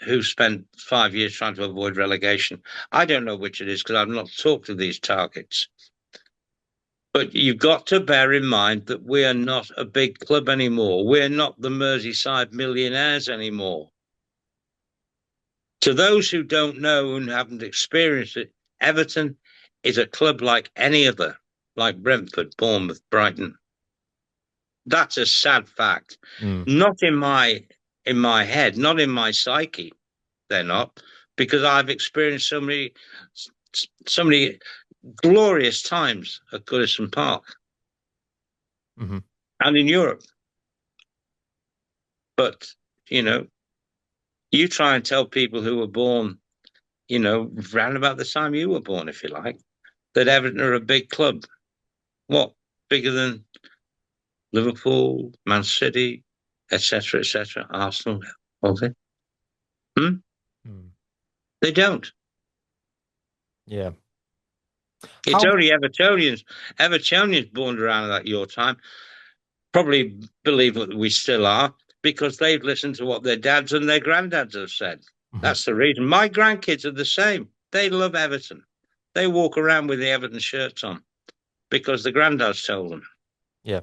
who spent 5 years trying to avoid relegation, I don't know which it is because I've not talked to these targets. But you've got to bear in mind that we are not a big club anymore. We're not the Merseyside millionaires anymore. To those who don't know and haven't experienced it, Everton is a club like any other, like Brentford, Bournemouth, Brighton. That's a sad fact. Not in my head, not in my psyche. They're not, because I've experienced so many glorious times at Goodison Park and in Europe. But you try and tell people who were born, round about the time you were born, if you like, that Everton are a big club. What? Bigger than Liverpool, Man City, etc., Arsenal, all that? They don't. Yeah. It's only Evertonians born around at your time, probably believe that we still are, because they've listened to what their dads and their granddads have said. That's the reason. My grandkids are the same. They love Everton. They walk around with the Everton shirts on because the granddads told them. Yeah.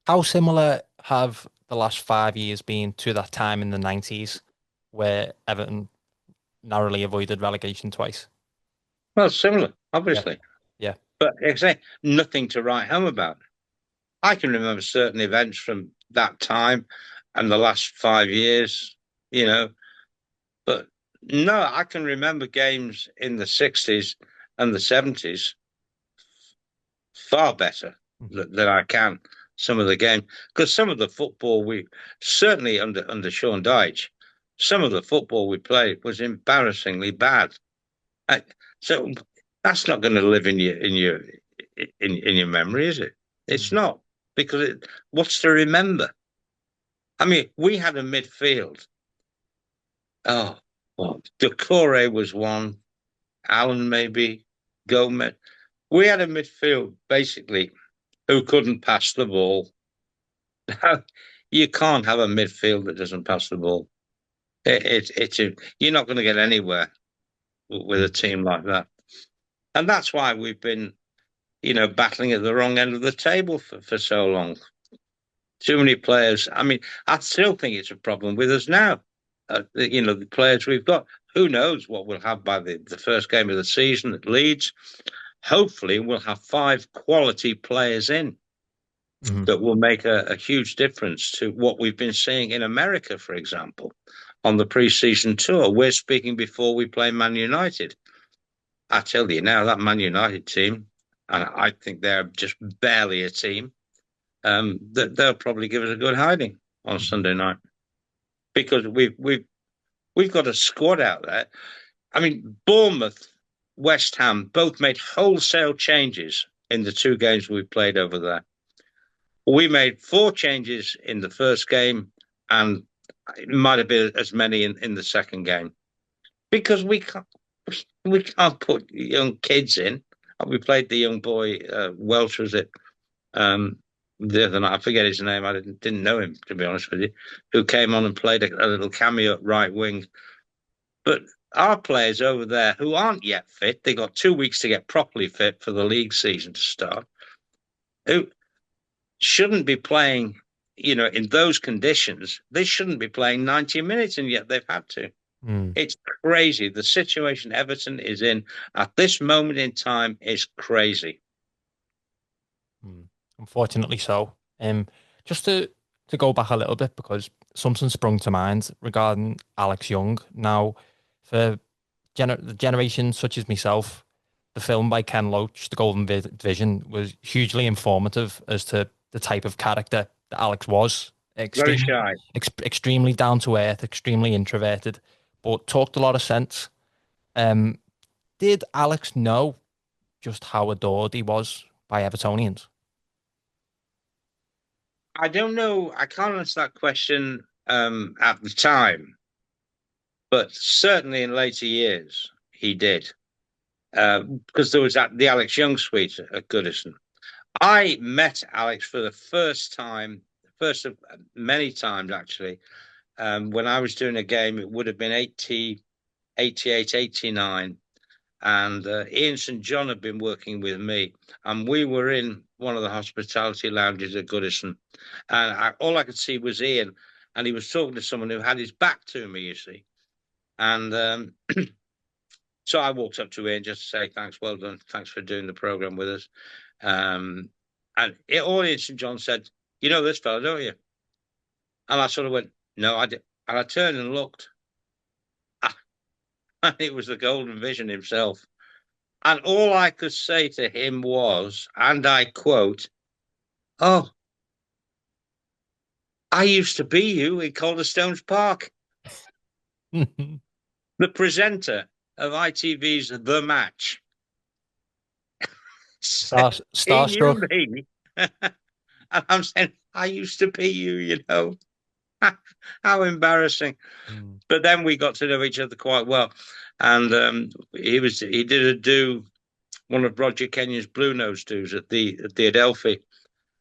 How similar have the last 5 years been to that time in the 90s where Everton narrowly avoided relegation twice? Well, similar, obviously. Yeah. But exactly, nothing to write home about. I can remember certain events from that time and the last 5 years, but no, I can remember games in the 60s and the 70s far better than I can some of the game, because some of the football we certainly under Sean Dyche, some of the football we played was embarrassingly bad. So that's not going to live in your memory, is it? It's not, because what's to remember? I mean, we had a midfield. Oh, well, Decore was one, Allen maybe, Gomez. We had a midfield basically who couldn't pass the ball. You can't have a midfield that doesn't pass the ball. You're not going to get anywhere with a team like that. And that's why we've been, battling at the wrong end of the table for so long. Too many players. I mean, I still think it's a problem with us now. The players we've got. Who knows what we'll have by the first game of the season at Leeds. Hopefully, we'll have 5 quality players in that will make a huge difference to what we've been seeing in America, for example, on the pre-season tour. We're speaking before we play Man United. I tell you now, that Man United team, and I think they're just barely a team, that they'll probably give us a good hiding on Sunday night, because we've got a squad out there. I mean, Bournemouth, West Ham both made wholesale changes in the 2 games we played over there. We made 4 changes in the first game, and it might have been as many in the second game, because we can't put young kids in. We played the young boy, Welsh, was it? The other night, I forget his name. I didn't know him, to be honest with you, who came on and played a little cameo at right wing. But our players over there who aren't yet fit, they got 2 weeks to get properly fit for the league season to start, who shouldn't be playing, in those conditions. They shouldn't be playing 90 minutes, and yet they've had to. It's crazy. The situation Everton is in at this moment in time is crazy. Unfortunately so. Just to go back a little bit, because something sprung to mind regarding Alex Young. Now, for the generation such as myself, the film by Ken Loach, The Golden Vision, was hugely informative as to the type of character that Alex was. Very shy. Extremely down to earth, extremely introverted, but talked a lot of sense. Um, did Alex know just how adored he was by Evertonians? I don't know. I can't answer that question at the time, but certainly in later years he did. Because there was the Alex Young suite at Goodison. I met Alex for the first time, first of many times actually, when I was doing a game. It would have been 80, 88, 89. And Ian St. John had been working with me, and we were in one of the hospitality lounges at Goodison, and all I could see was Ian, and he was talking to someone who had his back to me, you see. And so I walked up to Ian just to say, thanks, well done, thanks for doing the program with us. And all Ian St. John said, you know this fella, don't you? And I sort of went, no, I did. And I turned and looked, and it was the Golden Vision himself. And all I could say to him was, and I quote, oh, I used to be you in Calderstones Park. The presenter of ITV's The Match. He knew Starstruck. me. And I'm saying, I used to be you, you know. How embarrassing. But then we got to know each other quite well. And he did one of Roger Kenyon's Blue Nose do's at the Adelphi.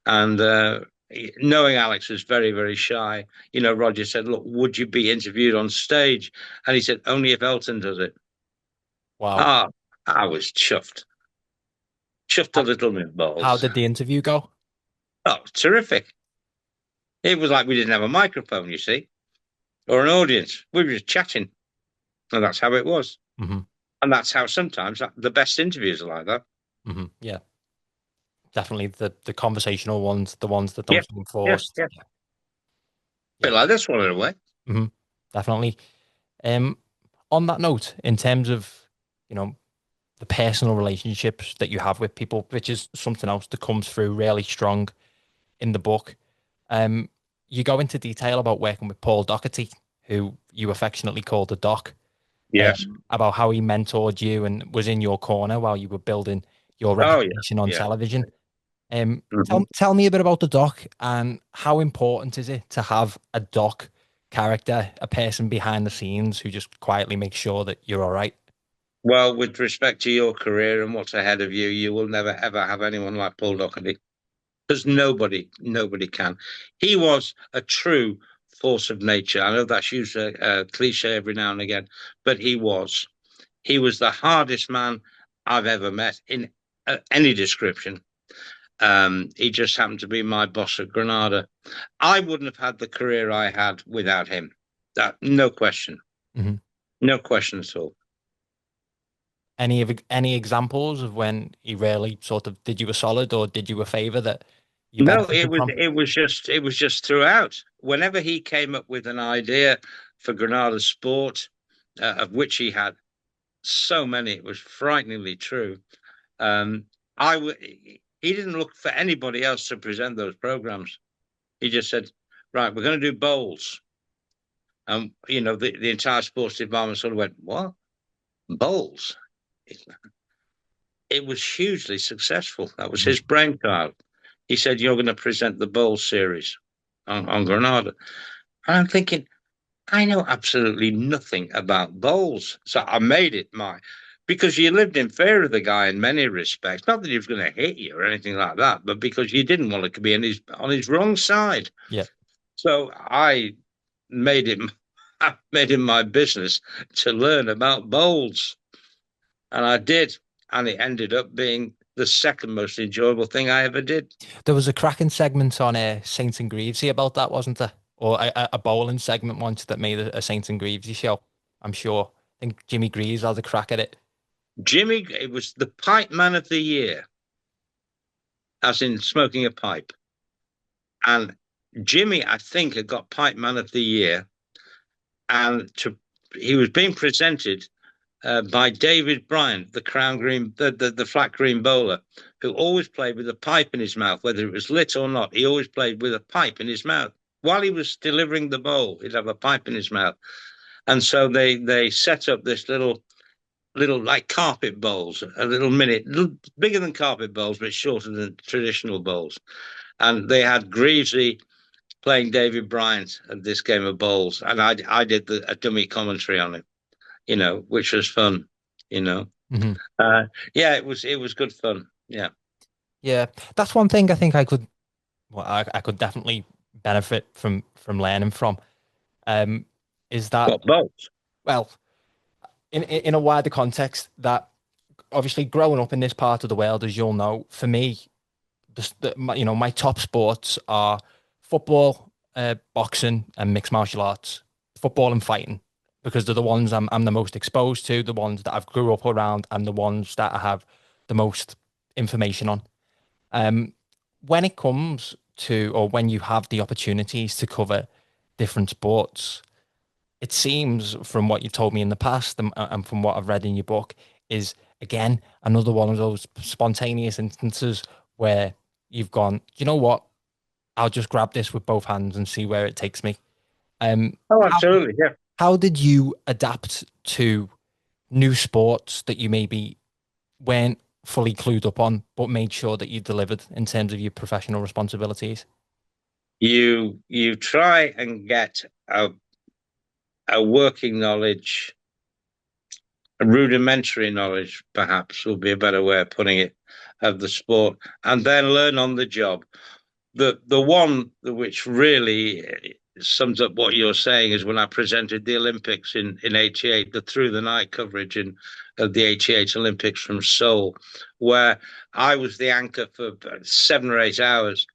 And knowing Alex was very, very shy, you know, Roger said, look, would you be interviewed on stage? And he said, only if Elton does it. Wow. Ah, I was chuffed. Chuffed a little bit balls. How did the interview go? Oh, terrific. It was like we didn't have a microphone, you see, or an audience. We were just chatting. And that's how it was. Mm-hmm. And that's how sometimes the best interviews are like that. Mm-hmm. Yeah. Definitely the conversational ones, the ones that don't seem forced. Yeah. Bit like this one in a way. Mm-hmm. Definitely. On that note, in terms of, you know, the personal relationships that you have with people, which is something else that comes through really strong in the book. You go into detail about working with Paul Doherty, who you affectionately call the Doc. Yes. About how he mentored you and was in your corner while you were building your reputation on television. Tell me a bit about the Doc, and how important is it to have a Doc character, a person behind the scenes who just quietly makes sure that you're all right? Well, with respect to your career and what's ahead of you, you will never, ever have anyone like Paul Doherty. Because nobody can. He was a true force of nature. I know that's used a cliche every now and again, but he was. He was the hardest man I've ever met in any description. He just happened to be my boss at Granada. I wouldn't have had the career I had without him. No question. Mm-hmm. No question at all. Any examples of when he really sort of did you a solid or did you a favor that you No, benefited from? it was just throughout. Whenever he came up with an idea for Granada Sport, of which he had so many, it was frighteningly true. He didn't look for anybody else to present those programs. He just said, right, we're going to do bowls. And, you know, the entire sports department sort of went, what? Bowls? It was hugely successful. That was his brainchild. He said, you're going to present the bowl series on Granada. And I'm thinking, I know absolutely nothing about bowls. So I made it because you lived in fear of the guy in many respects. Not that he was going to hit you or anything like that, but because you didn't want to be on his wrong side. Yeah. So I made it my business to learn about bowls. And I did. And it ended up being the second most enjoyable thing I ever did. There was a cracking segment on Saints and Greavesy about that, wasn't there? Or a bowling segment once that made a Saints and Greavesy show, I'm sure. I think Jimmy Greaves had a crack at it. It was the Pipe Man of the Year, as in smoking a pipe. And Jimmy, I think, had got Pipe Man of the Year. And he was being presented by David Bryant, the crown green, the flat green bowler, who always played with a pipe in his mouth, whether it was lit or not. He always played with a pipe in his mouth. While he was delivering the bowl, he'd have a pipe in his mouth. And so they set up this little like carpet bowls, a little mini, bigger than carpet bowls, but shorter than traditional bowls. And they had Greavesy playing David Bryant at this game of bowls, and I did a dummy commentary on it, which was fun, Mm-hmm. Yeah, it was good fun. Yeah. Yeah, that's one thing I think I could definitely benefit from learning from. Is that, What bowls? well, in a wider context, that obviously growing up in this part of the world, as you'll know, for me, my top sports are football, boxing, and mixed martial arts. Football and fighting, because they're the ones I'm the most exposed to, the ones that I've grew up around, and the ones that I have the most information on. When it comes to, or when you have the opportunities to cover different sports, it seems from what you've told me in the past and from what I've read in your book is, again, another one of those spontaneous instances where you've gone, you know what? I'll just grab this with both hands and see where it takes me. Oh, How, absolutely, yeah. how did you adapt to new sports that you maybe weren't fully clued up on, but made sure that you delivered in terms of your professional responsibilities? You try and get a working knowledge, a rudimentary knowledge, perhaps would be a better way of putting it, of the sport, and then learn on the job. The one which really sums up what you're saying is when I presented the Olympics in '88, the through the night coverage of the '88 Olympics from Seoul, where I was the anchor for 7 or 8 hours.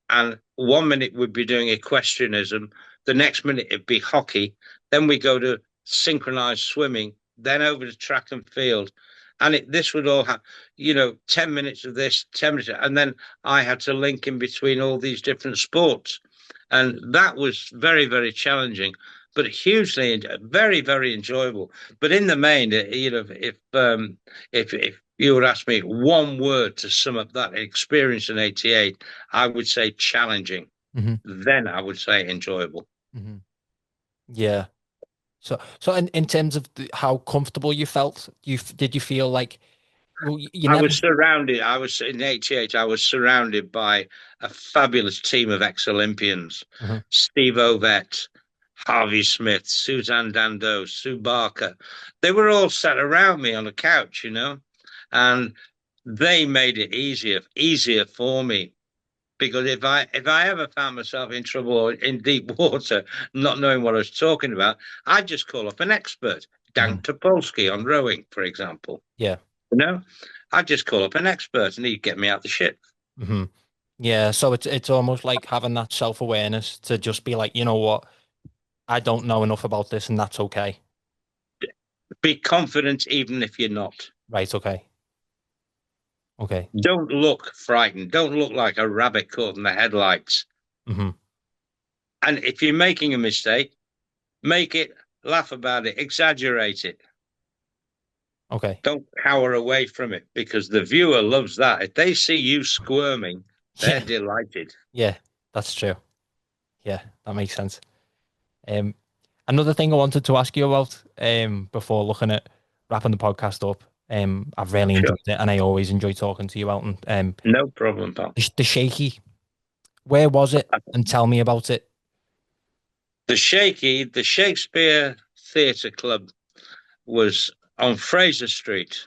And 1 minute we'd be doing equestrianism, the next minute it'd be hockey, then we go to synchronized swimming, then over to track and field. And this would all have, 10 minutes of this, 10 minutes, and then I had to link in between all these different sports. And that was very, very challenging, but hugely, very, very enjoyable. But in the main, if you would ask me one word to sum up that experience in '88, I would say challenging. Mm-hmm. Then I would say enjoyable. Mm-hmm. Yeah. So in terms of how comfortable you felt, did you feel like, well, you I never. was surrounded. I was in '88. I was surrounded by a fabulous team of ex-Olympians: Mhm. Steve Ovett, Harvey Smith, Suzanne Dando, Sue Barker. They were all sat around me on a couch, and they made it easier for me. Because if I ever found myself in trouble or in deep water, not knowing what I was talking about, I'd just call up an expert, Dan Mhm. Topolsky on rowing, for example. Yeah. You know, I'd just call up an expert and he'd get me out the ship. Hmm. Yeah. So it's almost like having that self-awareness to just be like, you know what, I don't know enough about this, and that's okay. Be confident even if you're not. Right. Okay. Okay. Don't look frightened. Don't look like a rabbit caught in the headlights. Hmm. And if you're making a mistake, make it, laugh about it, exaggerate it. Okay. Don't cower away from it because the viewer loves that. If they see you squirming, they're Yeah. delighted. Yeah. That's true. Yeah. That makes sense. Um, Another thing I wanted to ask you about, before looking at wrapping the podcast up, I've really Sure. enjoyed it, and I always enjoy talking to you, Elton. No problem, pal. The Shaky, where was it? And tell me about it. The Shakespeare Theatre Club was on Fraser Street,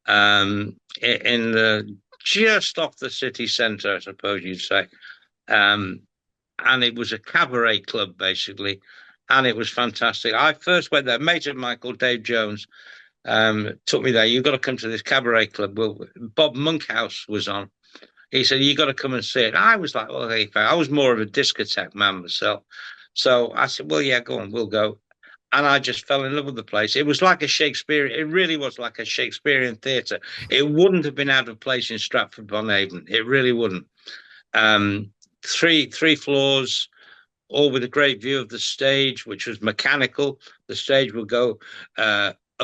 in the just off the city centre, I suppose you'd say. Um, and it was a cabaret club basically, and it was fantastic. I first went there. Mate of Michael, Dave Jones, took me there. You've got to come to this cabaret club. Well, Bob Monkhouse was on. He said, "You got to come and see it." I was like, "Well, hey, I was more of a discotheque man myself." So I said, "Well, yeah, go on, we'll go." And I just fell in love with the place. It was like a Shakespearean. It really was like a Shakespearean theatre. It wouldn't have been out of place in Stratford-upon-Avon. It really wouldn't. Um, three floors, all with a great view of the stage, which was mechanical. The stage would go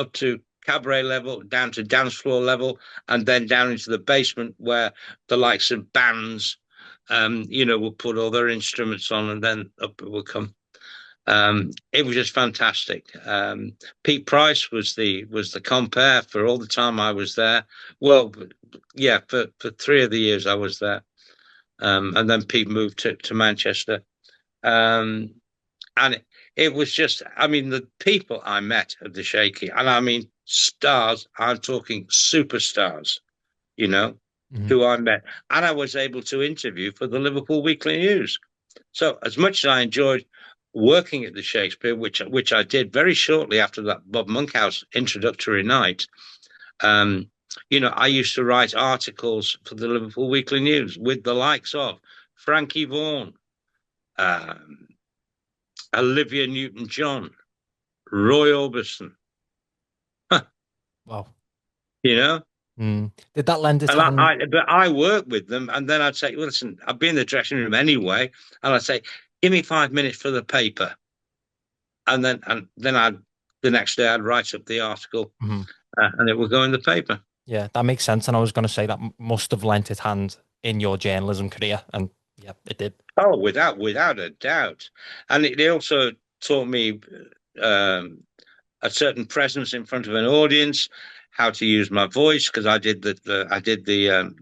up to cabaret level, down to dance floor level, and then down into the basement where the likes of bands, will put all their instruments on, and then up it will come. It was just fantastic. Pete Price was the compere for all the time I was there. Well, yeah, for 3 of the years I was there, and then Pete moved to Manchester, and it was just, I mean, the people I met at the Shaky, and I mean stars. I'm talking superstars, who I met, and I was able to interview for the Liverpool Weekly News. So as much as I enjoyed working at the Shakespeare, which I did very shortly after that Bob Monkhouse introductory night, I used to write articles for the Liverpool Weekly News with the likes of Frankie Vaughan, Olivia Newton-John, Roy Orbison. Wow. Did that lend its hand? But I worked with them, and then I'd say, well, listen, I'd be in the dressing room anyway, and I'd say, give me 5 minutes for the paper, and then the next day I'd write up the article, and it would go in the paper. Yeah, that makes sense. And I was going to say that must have lent its hand in your journalism career, and yeah, it did. Oh, without a doubt, and it also taught me a certain presence in front of an audience, how to use my voice, because I did the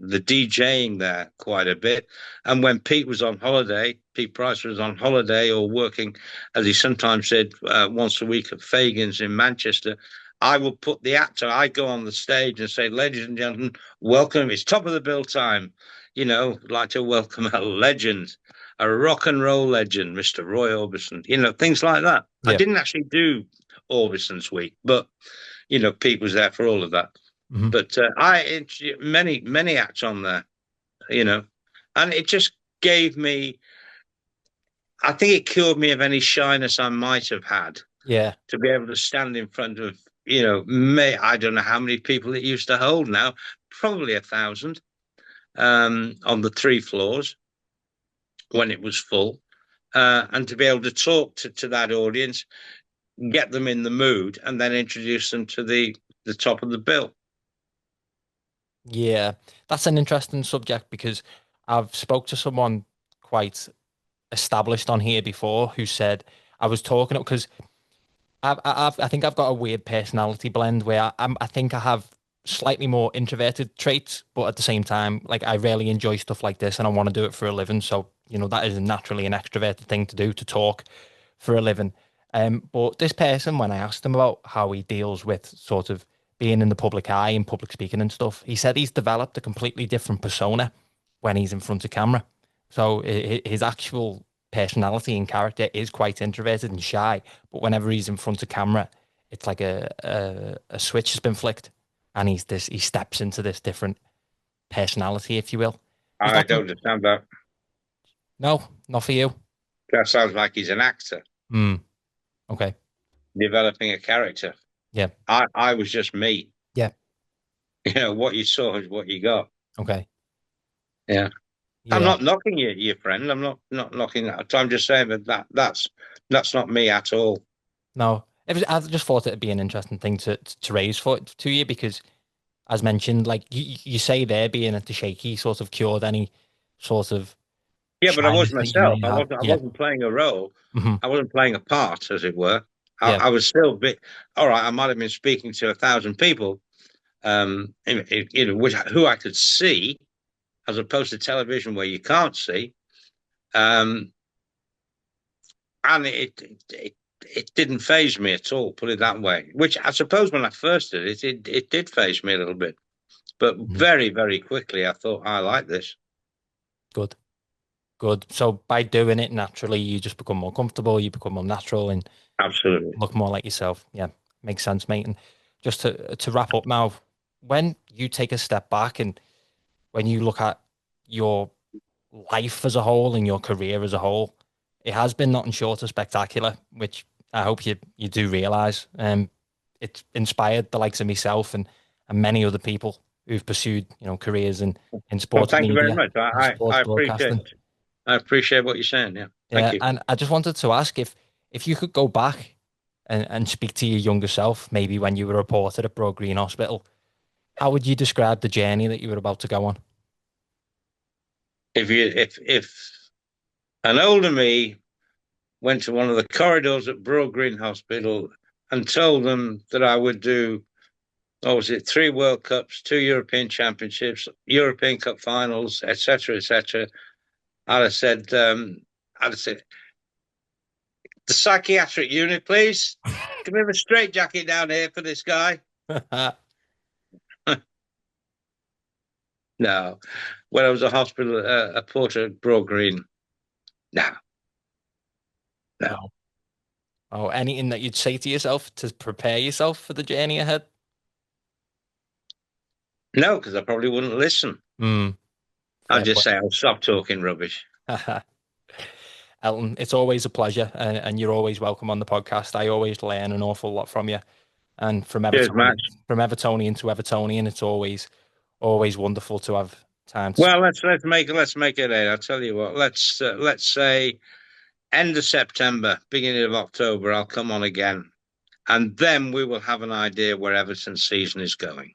DJing there quite a bit. And when Pete was on holiday, Pete Price was on holiday or working, as he sometimes did, once a week at Fagan's in Manchester, I would put the actor, I'd go on the stage and say, ladies and gentlemen, welcome. It's top of the bill time. I'd like to welcome a legend, a rock and roll legend, Mr. Roy Orbison, things like that. Yeah. I didn't actually do Orbison's week, but Pete was there for all of that. But I many acts on there, and it just gave me, I think it cured me of any shyness I might have had. Yeah. To be able to stand in front of, I don't know how many people it used to hold now, probably 1,000, on the 3 floors when it was full, and to be able to talk to that audience, get them in the mood, and then introduce them to the top of the bill. Yeah, that's an interesting subject, because I've spoke to someone quite established on here before who said, I was talking up because I think I've got a weird personality blend where I think I have slightly more introverted traits, but at the same time, like, I really enjoy stuff like this and I want to do it for a living. So, that is naturally an extroverted thing to do, to talk for a living. But this person, when I asked him about how he deals with sort of being in the public eye and public speaking and stuff, he said he's developed a completely different persona when he's in front of camera. So his actual personality and character is quite introverted and shy, but whenever he's in front of camera, it's like a switch has been flicked, and he steps into this different personality, if you will. I don't understand that. No, not for you. That sounds like he's an actor. Okay. Developing a character. Yeah. I was just me. Yeah. What you saw is what you got. Okay. Yeah. I'm not knocking you, friend. I'm not knocking that. I'm just saying that's not me at all. No, I just thought it'd be an interesting thing to raise to you, because, as mentioned, like you say there, being at the Shaky sort of cured any sort of. Yeah, but I was myself. I wasn't playing a role. I wasn't playing a part, as it were. I was still all right. I might have been speaking to 1,000 people, who I could see, as opposed to television where you can't see. And it didn't faze me at all, put it that way. Which I suppose when I first did it did faze me a little bit. But very, very quickly, I thought, I like this. Good. So by doing it naturally, you just become more comfortable, you become more natural, and absolutely look more like yourself. Yeah, makes sense, mate. And just to wrap up now, when you take a step back and when you look at your life as a whole and your career as a whole, it has been nothing short of spectacular, which I hope you do realise. It's inspired the likes of myself and many other people who've pursued careers in sports. Well, thank media, you very much. I appreciate what you're saying. Yeah, thank you. And I just wanted to ask if you could go back and speak to your younger self, maybe when you were a reporter at Broad Green Hospital, how would you describe the journey that you were about to go on? If an older me went to one of the corridors at Broad Green Hospital and told them that I would do, what was it, 3 World Cups, 2 European Championships, European Cup finals, etc., etc., I'd have said, the psychiatric unit, please. Can we have a straitjacket down here for this guy? No. When I was a hospital, a porter at Broad Green, no, no. No. Oh, anything that you'd say to yourself to prepare yourself for the journey ahead? No, because I probably wouldn't listen. Mm, I'd fair just say, I'll stop talking rubbish. play. Elton, it's always a pleasure, and you're always welcome on the podcast. I always learn an awful lot from you, and Cheers, Matt. From Evertonian to Evertonian, it's always wonderful to have time to. Well, let's make it. I'll tell you what. Let's say end of September, beginning of October. I'll come on again, and then we will have an idea where Everton's season is going.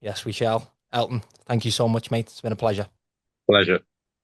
Yes, we shall. Elton, thank you so much, mate. It's been a pleasure. Pleasure.